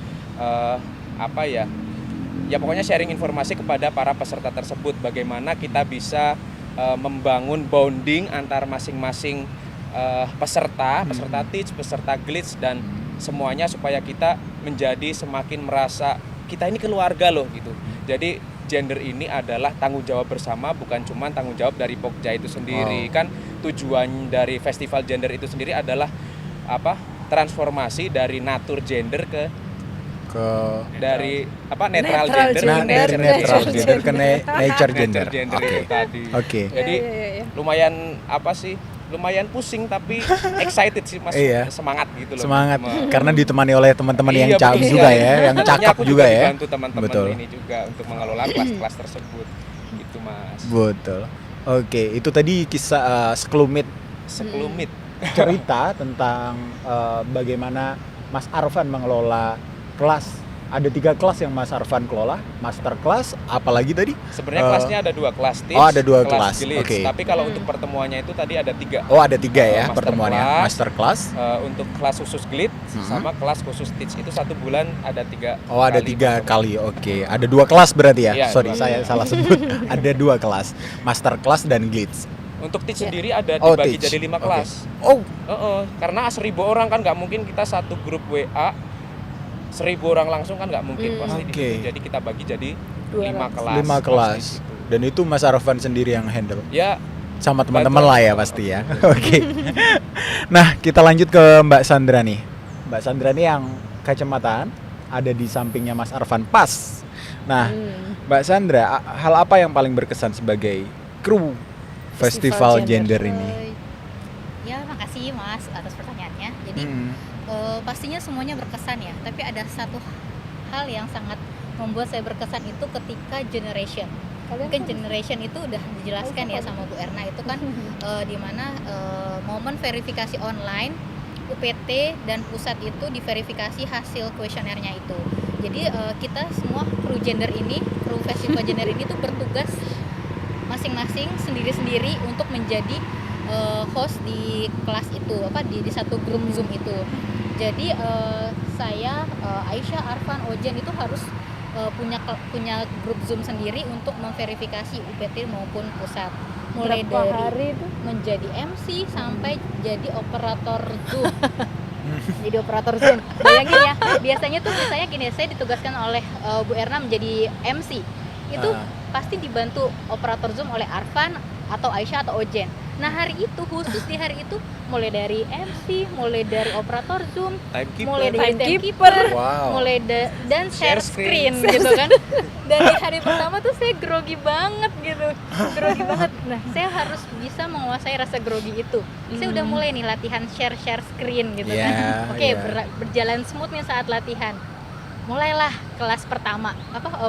ya pokoknya sharing informasi kepada para peserta tersebut, bagaimana kita bisa membangun bonding antar masing-masing peserta teach, peserta glitch dan semuanya supaya kita menjadi semakin merasa kita ini keluarga loh gitu. Jadi gender ini adalah tanggung jawab bersama, bukan cuma tanggung jawab dari Pokja itu sendiri. Kan tujuan dari festival gender itu sendiri adalah transformasi dari natur gender ke dari netral gender Natural gender ke nature gender. itu tadi. Oke. Jadi lumayan lumayan pusing tapi excited sih Mas. Iya. Semangat gitu loh. Semangat karena ditemani oleh teman-teman yang cakep betul. juga ya, yang Tentunya cakep aku juga ya. dibantu teman-teman Betul. ini juga untuk mengelola kelas-kelas tersebut. Gitu Mas. Betul. Oke, itu tadi kisah sekelumit cerita tentang bagaimana Mas Arfan mengelola kelas. Ada 3 kelas yang Mas Arfan kelola, master class, apalagi tadi? Sebenarnya kelasnya ada 2 kelas teach, ada 2 kelas. glitch. Oke. Tapi kalau untuk pertemuannya itu tadi ada 3. Oh, ada 3 ya Master pertemuannya. class, Master class. Untuk kelas khusus glitch sama kelas khusus teach itu 1 bulan ada 3. Oh, ada 3 kali. Oke. Ada 2 kelas berarti ya? Iya, Sorry, 2. saya salah sebut. Ada 2 kelas, master class dan glitch. Untuk teach sendiri ada Oh, dibagi teach. jadi 5 Oke. kelas. Karena 1.000 orang kan nggak mungkin kita satu grup WA 1.000 orang langsung kan nggak mungkin pasti. Oke. Jadi kita bagi jadi 5 kelas. 5 kelas. Dan itu Mas Arfan sendiri yang handle. Ya, Sama teman-teman lah ya pasti ya. Oke. Nah, kita lanjut ke Mbak Sandra nih. Mbak Sandra nih yang kacamataan ada di sampingnya Mas Arfan pas. Nah, Mbak Sandra, hal apa yang paling berkesan sebagai kru Festival Gender ini? Ya, makasih Mas atas pertanyaannya. Jadi pastinya semuanya berkesan ya. Tapi ada satu hal yang sangat membuat saya berkesan itu ketika generation. Mungkin generation itu udah dijelaskan ya sama Bu Erna itu kan di mana momen verifikasi online UPT dan pusat itu diverifikasi hasil kuesionernya itu. Jadi kita semua kru gender ini, kru festival gender ini tuh bertugas masing-masing sendiri-sendiri untuk menjadi host di kelas itu, di satu grup Zoom itu. Jadi saya, Aisyah, Arfan, Ojen itu harus punya grup Zoom sendiri untuk memverifikasi UPT maupun pusat. Mulai Berapa dari hari itu? menjadi MC sampai jadi operator Zoom. Jadi operator Zoom. Bayangin ya, biasanya tuh misalnya gini, saya ditugaskan oleh Bu Erna menjadi MC. Itu pasti dibantu operator Zoom oleh Arfan atau Aisyah atau Ojen. Nah, hari itu khusus di hari itu mulai dari MC, mulai dari operator Zoom, mulai dari timekeeper, mulai dan share screen gitu kan. Dan di hari pertama tuh saya grogi banget gitu. Grogi banget. Nah, saya harus bisa menguasai rasa grogi itu. Saya udah mulai nih latihan share screen gitu kan. Oke, berjalan smooth nih saat latihan. Mulailah kelas pertama,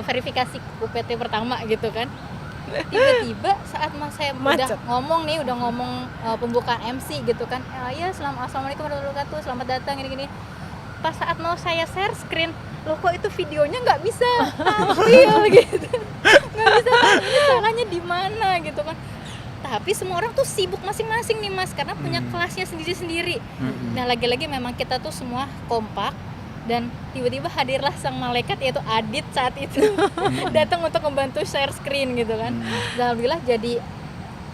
verifikasi UPT pertama gitu kan. Tiba-tiba saat saya udah ngomong pembukaan MC gitu kan, ya assalamualaikum warahmatullahi wabarakatuh, selamat datang gini-gini. Pas saat mau saya share screen, loh kok itu videonya nggak bisa tampil gitu, nggak bisa tampil, salahnya di mana gitu kan. Tapi semua orang tuh sibuk masing-masing nih Mas, karena punya kelasnya sendiri-sendiri. Nah, lagi-lagi memang kita tuh semua kompak. Dan tiba-tiba hadirlah sang malaikat yaitu Adit saat itu datang untuk membantu share screen gitu kan. Dan alhamdulillah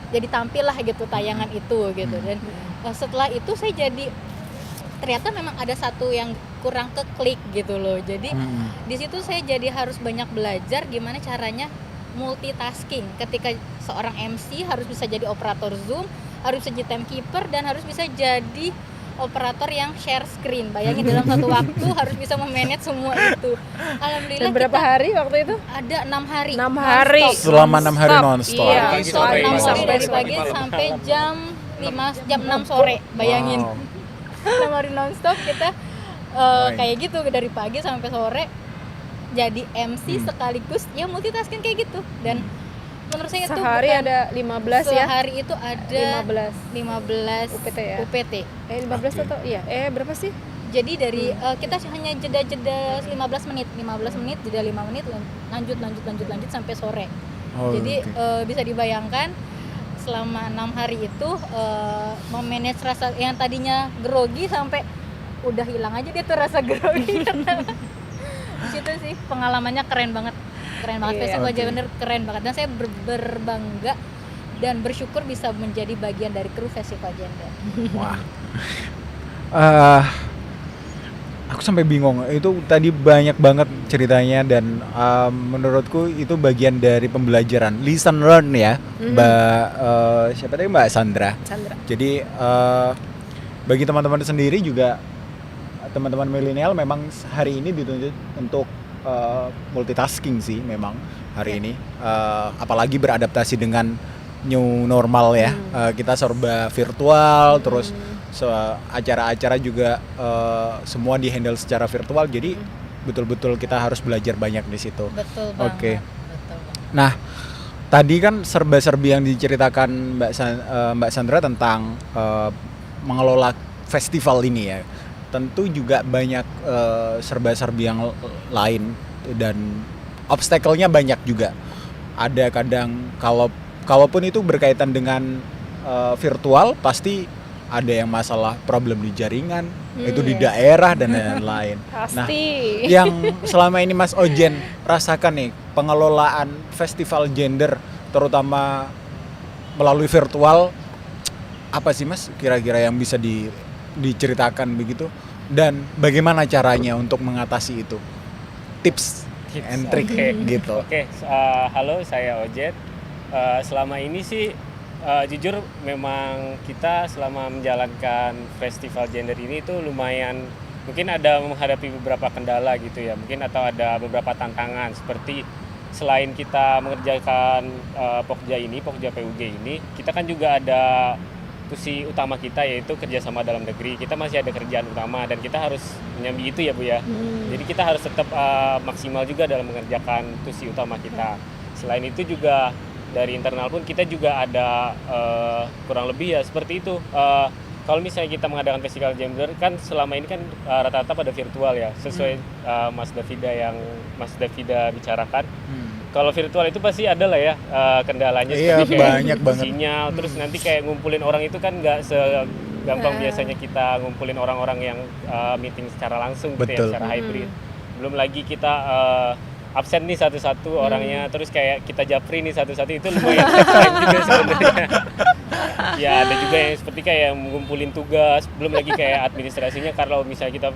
jadi tampil lah gitu tayangan itu gitu. Dan setelah itu saya jadi ternyata memang ada satu yang kurang keklik gitu loh. Jadi di situ saya jadi harus banyak belajar gimana caranya multitasking. Ketika seorang MC harus bisa jadi operator Zoom, harus bisa jadi timekeeper, dan harus bisa jadi operator yang share screen. Bayangin dalam satu waktu harus bisa memanage semua itu. Alhamdulillah. Dan berapa hari waktu itu? Ada 6 hari. 6 hari. Selama 6 hari non-stop. Iya, Pagi non-stop sampai 6 hari malam. dari pagi sampai jam 6 sore. Bayangin. 6 hari non-stop kita kayak gitu dari pagi sampai sore jadi MC sekaligus ya multitasking kayak gitu. Dan menurut saya itu sehari ada 15 ya? Sehari itu ada 15 UPT ya? UPT. 15 atau iya? Berapa sih? Jadi dari kita hanya jeda 15 menit, jeda 5 menit, lanjut sampai sore. Jadi bisa dibayangkan selama 6 hari itu memanage rasa yang tadinya grogi sampai udah hilang aja dia tuh rasa grogi. Di situ sih pengalamannya keren banget. Festival Gender keren banget, dan saya berbangga dan bersyukur bisa menjadi bagian dari kru Festival Gender. Wah. Aku sampai bingung. Itu tadi banyak banget ceritanya dan menurutku itu bagian dari pembelajaran, listen learn ya, Mbak siapa tadi Mbak Sandra. Jadi bagi teman-teman sendiri juga, teman-teman milenial memang hari ini dituntut untuk multitasking sih memang hari ini, apalagi beradaptasi dengan new normal ya. Kita serba virtual, terus acara-acara juga semua di-handle secara virtual, jadi betul-betul kita harus belajar banyak di situ. Betul banget. Oke. Nah, tadi kan serba-serbi yang diceritakan Mbak Sandra tentang mengelola festival ini ya. Tentu juga banyak serba-serbi yang lain dan obstacle-nya banyak juga. Ada kadang kalaupun itu berkaitan dengan virtual, pasti ada yang masalah problem di jaringan, itu di daerah dan lain-lain. Pasti. Nah, yang selama ini Mas Ojen rasakan nih pengelolaan festival gender terutama melalui virtual, apa sih Mas kira-kira yang bisa diceritakan begitu, dan bagaimana caranya untuk mengatasi itu, tips and trick gitu. Oke, halo, saya Ojen. Selama ini sih jujur memang kita selama menjalankan festival gender ini tuh lumayan, mungkin ada menghadapi beberapa kendala gitu ya, mungkin atau ada beberapa tantangan, seperti selain kita mengerjakan Pokja PUG ini, kita kan juga ada tusi utama kita, yaitu kerjasama dalam negeri. Kita masih ada kerjaan utama dan kita harus menyambi itu ya Bu ya. Jadi kita harus tetap maksimal juga dalam mengerjakan tusi utama kita. Selain itu juga dari internal pun kita juga ada kurang lebih ya seperti itu. Kalau misalnya kita mengadakan festival gender kan selama ini kan rata-rata pada virtual ya, sesuai Mas Davida bicarakan. Kalau virtual itu pasti ada lah ya kendalanya, seperti kayak sinyal, terus nanti kayak ngumpulin orang itu kan nggak segampang biasanya kita ngumpulin orang-orang yang meeting secara langsung gitu ya, secara hybrid. Belum lagi kita absen nih satu-satu orangnya, terus kayak kita japri nih satu-satu, itu lumayan time juga sebenarnya. Ya ada juga yang seperti kayak mengumpulin tugas, belum lagi kayak administrasinya. Kalau misalnya kita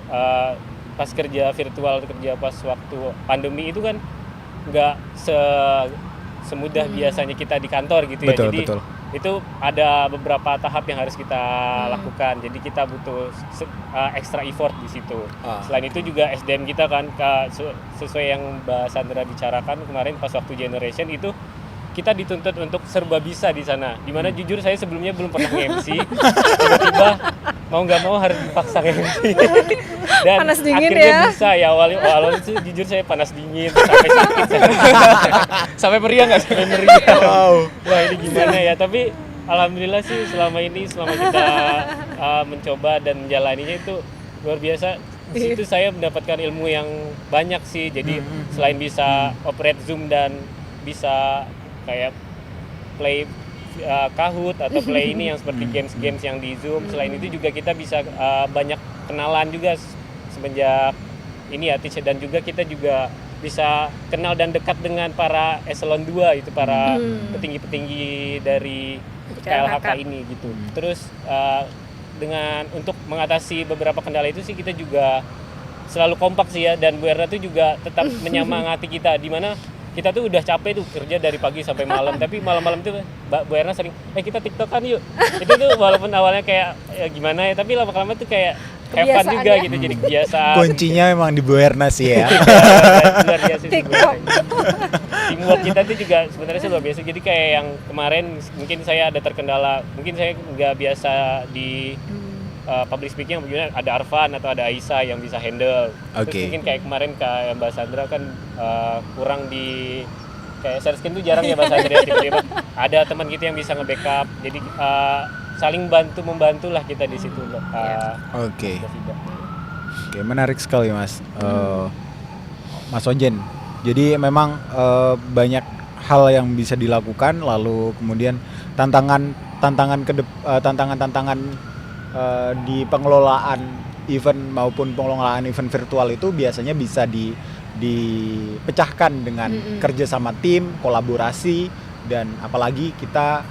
pas kerja virtual, kerja pas waktu pandemi itu kan nggak semudah biasanya kita di kantor gitu ya. Jadi itu ada beberapa tahap yang harus kita lakukan. Jadi kita butuh extra effort di situ. Selain itu juga SDM kita kan sesuai yang Mbak Sandra bicarakan kemarin pas waktu generation itu, kita dituntut untuk serba bisa di sana. Dimana jujur saya sebelumnya belum pernah MC, tiba-tiba mau nggak mau harus dipaksa MC. Dan panas dingin akhirnya ya. bisa ya, awal itu jujur saya panas dingin sampai sakit. Sampai meriah nggak? Sampai meriah. Wow. Wah ini gimana ya? Tapi alhamdulillah sih selama kita mencoba dan menjalaninya itu luar biasa. Di situ saya mendapatkan ilmu yang banyak sih. Jadi selain bisa operate Zoom dan bisa kayak play Kahoot atau play ini yang seperti games-games yang di Zoom. Selain itu juga kita bisa banyak kenalan juga semenjak ini ya teacher, dan juga kita juga bisa kenal dan dekat dengan para eselon 2 itu, para petinggi-petinggi dari KLHK ini gitu. Terus dengan untuk mengatasi beberapa kendala itu sih kita juga selalu kompak sih ya, dan Bu Erna tuh juga tetap menyemangati kita, di mana kita tuh udah capek tuh kerja dari pagi sampai malam, tapi malam-malam tuh Bu Erna sering kita TikTokan yuk. Itu tuh walaupun awalnya kayak ya gimana ya, tapi lama-lama tuh kayak have fun juga gitu, jadi kebiasaan. Kuncinya memang di Bu Erna sih ya. Luar biasa sih. Teamwork kita tuh juga sebenarnya luar biasa. Jadi kayak yang kemarin mungkin saya ada terkendala, mungkin saya nggak biasa di public speaking, mungkin ada Arfan atau ada Aisyah yang bisa handle. Terus mungkin kayak kemarin kayak Mbak Sandra kan kurang di kayak share screen tuh jarang ya Mbak Sandra, tiba-tiba ada teman kita yang bisa nge-backup. Jadi saling membantu lah kita di situ. Oke, menarik sekali Mas. Mas Ojen. Jadi memang banyak hal yang bisa dilakukan, lalu kemudian tantangan di pengelolaan event maupun pengelolaan event virtual itu biasanya bisa dipecahkan dengan kerja sama tim, kolaborasi, dan apalagi kita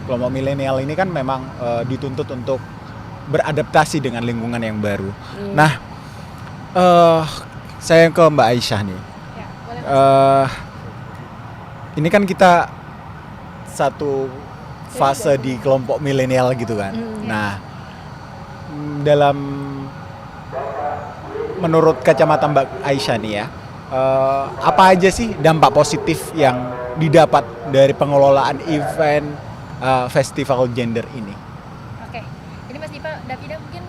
kelompok milenial ini kan memang dituntut untuk beradaptasi dengan lingkungan yang baru. Nah, saya ke Mbak Aisyah nih. Ya, boleh. Ini kan kita satu fase di kelompok milenial gitu kan. Nah, dalam menurut kacamata Mbak Aisyah nih ya, apa aja sih dampak positif yang didapat dari pengelolaan event festival gender ini? Oke, ini Mas Davida mungkin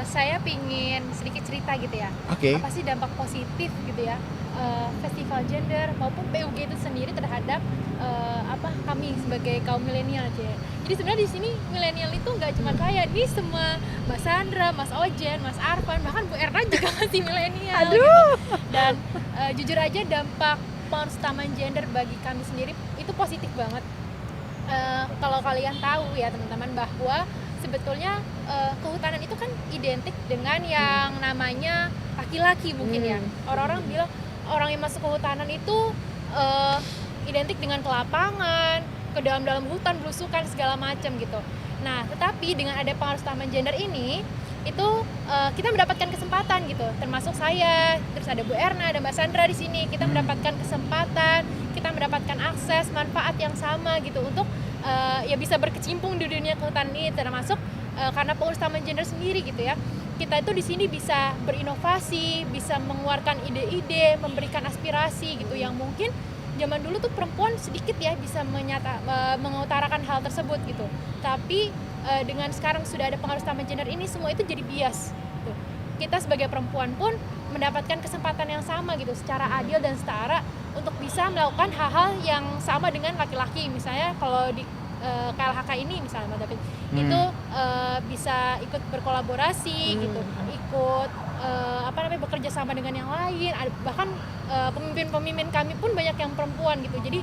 saya pingin sedikit cerita gitu ya. Oke. Apa sih dampak positif gitu ya festival gender maupun PUG itu sendiri terhadap kami sebagai kaum milenial aja. Jadi sebenarnya di sini milenial itu nggak cuma saya, ini semua Mbak Sandra, Mas Ojen, Mas Arfan, bahkan Bu Erna juga masih milenial. Gitu. Dan jujur aja dampak pengurusan gender bagi kami sendiri itu positif banget. Kalau kalian tahu ya teman-teman bahwa sebetulnya kehutanan itu kan identik dengan yang namanya laki-laki mungkin ya. Orang-orang bilang orang yang masuk kehutanan itu identik dengan ke lapangan, ke dalam hutan, belusukan segala macam gitu. Nah, tetapi dengan ada pengaruh gender ini itu kita mendapatkan kesempatan gitu, termasuk saya, terus ada Bu Erna, ada Mbak Sandra di sini. Kita mendapatkan kesempatan, kita mendapatkan akses, manfaat yang sama gitu untuk ya bisa berkecimpung di dunia kehutanan ini, termasuk karena pengurus taman gender sendiri gitu ya. Kita itu di sini bisa berinovasi, bisa mengeluarkan ide-ide, memberikan aspirasi gitu yang mungkin zaman dulu tuh perempuan sedikit ya bisa mengutarakan hal tersebut gitu. Tapi dengan sekarang sudah ada pengaruh taman gender ini, semua itu jadi bias. Gitu. Kita sebagai perempuan pun mendapatkan kesempatan yang sama gitu, secara adil dan setara untuk bisa melakukan hal-hal yang sama dengan laki-laki. Misalnya kalau di KLHK ini misalnya Mas David itu bisa ikut berkolaborasi gitu, ikut bekerja sama dengan yang lain. Bahkan pemimpin-pemimpin kami pun banyak yang perempuan gitu. Jadi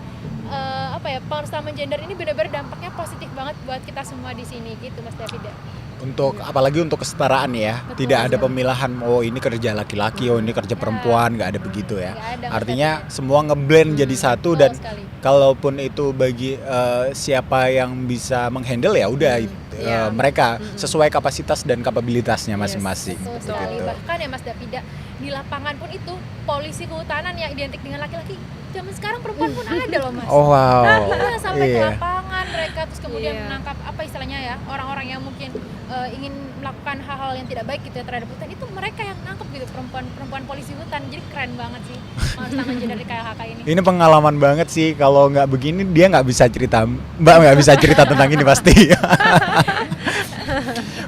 pengurusan gender ini benar-benar dampaknya positif banget buat kita semua di sini gitu Mas David. Untuk apalagi untuk kesetaraan ya, Betul, tidak ada pemilahan oh ini kerja laki-laki, oh ini kerja perempuan, nggak ada begitu ya. Nggak ada, Artinya semua ngeblend jadi satu dan sekali. kalaupun itu bagi siapa yang bisa menghandle ya udah mereka sesuai kapasitas dan kapabilitasnya masing-masing. Betul sekali. Bahkan ya Mas Davida, di lapangan pun itu polisi kehutanan yang identik dengan laki-laki zaman sekarang perempuan pun ada loh Mas. Oh wow. Iya, sampai ke lapangan mereka terus kemudian menangkap istilahnya ya orang-orang yang mungkin ingin melakukan hal-hal yang tidak baik gitu ya terhadap hutan, itu mereka yang nangkep gitu, perempuan polisi hutan. Jadi keren banget sih tangan gender di KLHK ini. Ini pengalaman banget sih, kalau nggak begini dia nggak bisa cerita, Mbak nggak bisa cerita tentang ini pasti.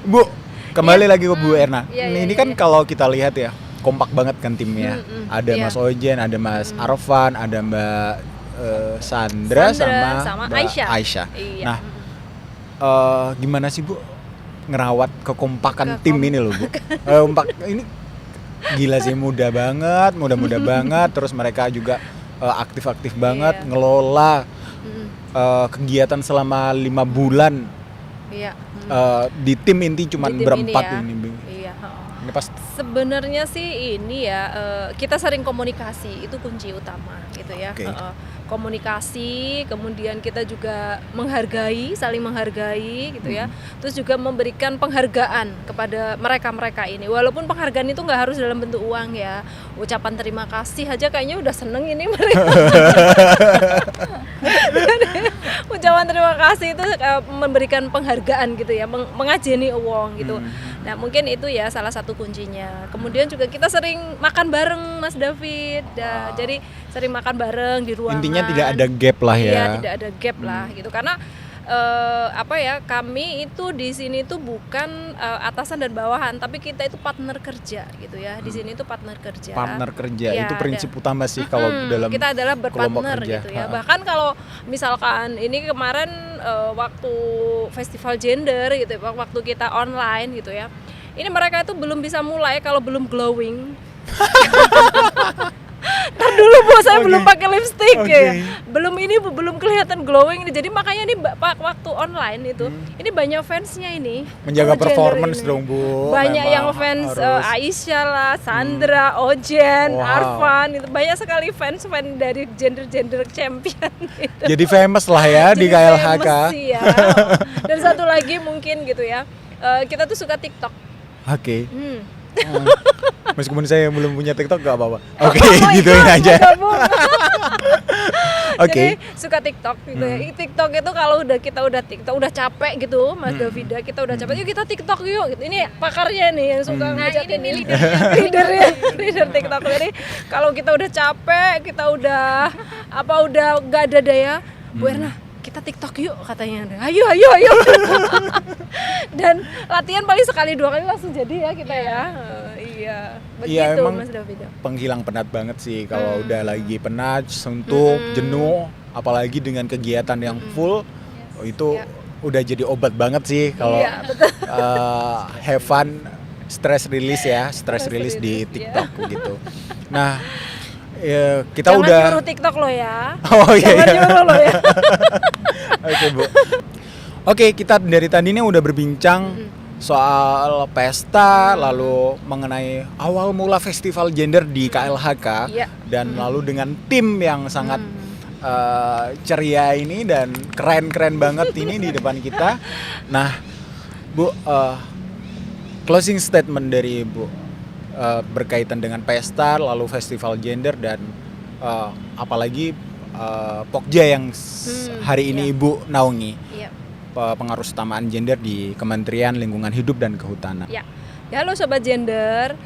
Bu, kembali lagi ke Bu Erna. Ini kan kalau kita lihat ya kompak banget kan timnya. Ada Mas Ojen, ada Mas Arfan, ada Mbak Sandra sama Mbak Aisyah. Iya. Nah, gimana sih Bu ngerawat kekompakan tim ini loh Bu? Kompak ini gila sih, muda banget. Terus mereka juga aktif-aktif banget ngelola kegiatan selama 5 bulan. Di tim inti cuman berempat ini. Iya. Ini pas sebenarnya sih ini ya kita sering komunikasi, itu kunci utama gitu ya. Komunikasi, kemudian kita juga saling menghargai gitu ya. Terus juga memberikan penghargaan kepada mereka ini. Walaupun penghargaan itu nggak harus dalam bentuk uang ya. Ucapan terima kasih aja kayaknya udah seneng ini mereka. Ucapan terima kasih itu memberikan penghargaan gitu ya, mengajeni uang gitu. Nah mungkin itu ya salah satu kuncinya. Kemudian juga kita sering makan bareng Mas David. Jadi sering makan bareng di ruangan. intinya tidak ada gap lah ya. Iya, tidak ada gap lah gitu. Karena kami itu di sini tuh bukan atasan dan bawahan, tapi kita itu partner kerja gitu ya. Di sini itu partner kerja. Partner kerja Ya, itu prinsip utama sih kalau dalam kita adalah kelompok berpartner kerja. gitu ya. Bahkan kalau misalkan ini kemarin waktu festival gender gitu, waktu kita online gitu ya. Ini mereka itu belum bisa mulai kalau belum glowing. Ntar dulu Bu, saya Oke. belum pakai lipstick Oke. ya. Belum ini Bu, belum kelihatan glowing. Jadi makanya ini waktu online itu, ini banyak fansnya ini. Menjaga Gender performance ini. dong Bu. Banyak Memang yang fans harus. Aisyah lah, Sandra, Ojen, Wow. Arfan, itu banyak sekali fans dari gender champion gitu. Jadi famous lah ya di Jadi KLHK. famous sih ya. Dan satu lagi mungkin gitu ya, kita tuh suka TikTok. Oke. Hmm. Meskipun saya belum punya TikTok gak apa-apa. Oke, Oh my gituin God, aja. bergabung. Oke. Jadi suka TikTok gitu ya. TikTok itu kalau kita udah capek gitu, Mas Davida, kita udah capek, yuk kita TikTok yuk gitu. Ini pakarnya nih yang suka ngajakin ini nih leader TikTok. Jadi kalau kita udah capek, kita udah gak ada daya, Bu Erna, kita TikTok yuk katanya. Ayo. Dan latihan paling sekali 2 kali langsung jadi ya kita ya. Iya. Begitu Iya, emang Mas Davida. penghilang penat banget sih kalau udah lagi penat, suntuk, jenuh, apalagi dengan kegiatan yang full, itu udah jadi obat banget sih kalau Iya, betul. have fun, stress release ya, stress release di release, TikTok gitu. Nah, kita Jangan udah nyuruh TikTok lo ya. Oh iya. Jangan nyuruh lo ya. Oke Bu. Oke, kita dari tadi ini udah berbincang soal pesta, lalu mengenai awal mula festival gender di KLHK, Iya. dan lalu dengan tim yang sangat ceria ini dan keren-keren banget ini di depan kita. Nah, Bu, closing statement dari Ibu berkaitan dengan pesta, lalu festival gender dan apalagi Pokja yang hari ini Ibu naungi. Iya. Pengaruh utamaan gender di Kementerian Lingkungan Hidup dan Kehutanan. Ya, halo Sobat Gender.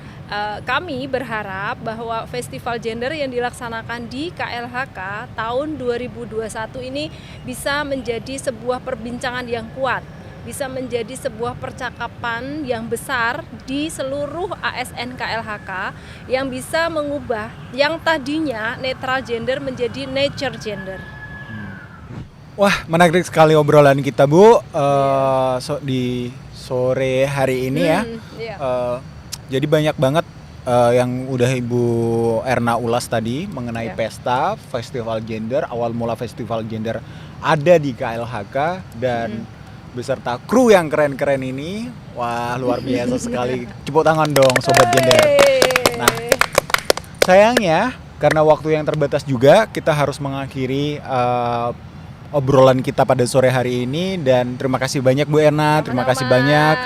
Kami berharap bahwa festival gender yang dilaksanakan di KLHK tahun 2021 ini bisa menjadi sebuah perbincangan yang kuat, bisa menjadi sebuah percakapan yang besar di seluruh ASN KLHK yang bisa mengubah yang tadinya netral gender menjadi nature gender. Wah, menarik sekali obrolan kita Bu di sore hari ini ya. Iya. Jadi banyak banget yang udah Ibu Erna ulas tadi mengenai pesta, festival gender, awal mula festival gender ada di KLHK dan beserta kru yang keren-keren ini. Wah, luar biasa sekali. Tepuk tangan dong Sobat Gender. Nah, sayangnya karena waktu yang terbatas juga kita harus mengakhiri obrolan kita pada sore hari ini, dan terima kasih banyak Bu Erna, terima kasih banyak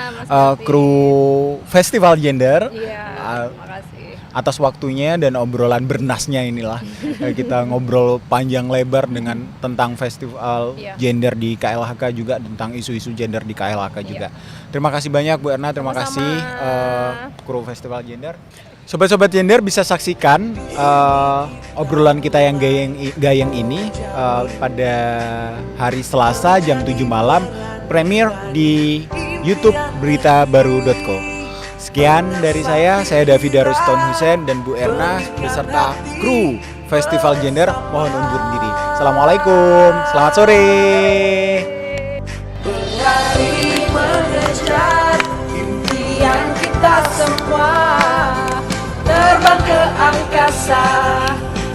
kru Festival Gender Terima kasih atas waktunya dan obrolan bernasnya inilah. Kita ngobrol panjang lebar dengan tentang festival gender di KLHK juga, tentang isu-isu gender di KLHK juga. Terima kasih banyak Bu Erna, terima kasih kru Festival Gender. Sobat-sobat gender bisa saksikan obrolan kita yang gayeng ini pada hari Selasa jam 7 malam, premier di YouTube beritabaru.co. Sekian dari saya Davida Ruston Hussein dan Bu Erna beserta kru Festival Gender mohon undur diri. Assalamualaikum, selamat sore. Berlari mengejar impian kita semua, terbang ke angkasa,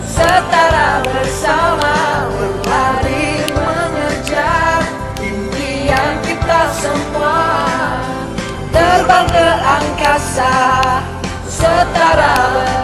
setara bersama. Berlari mengejar impian kita semua, terbang ke angkasa, setara bersama.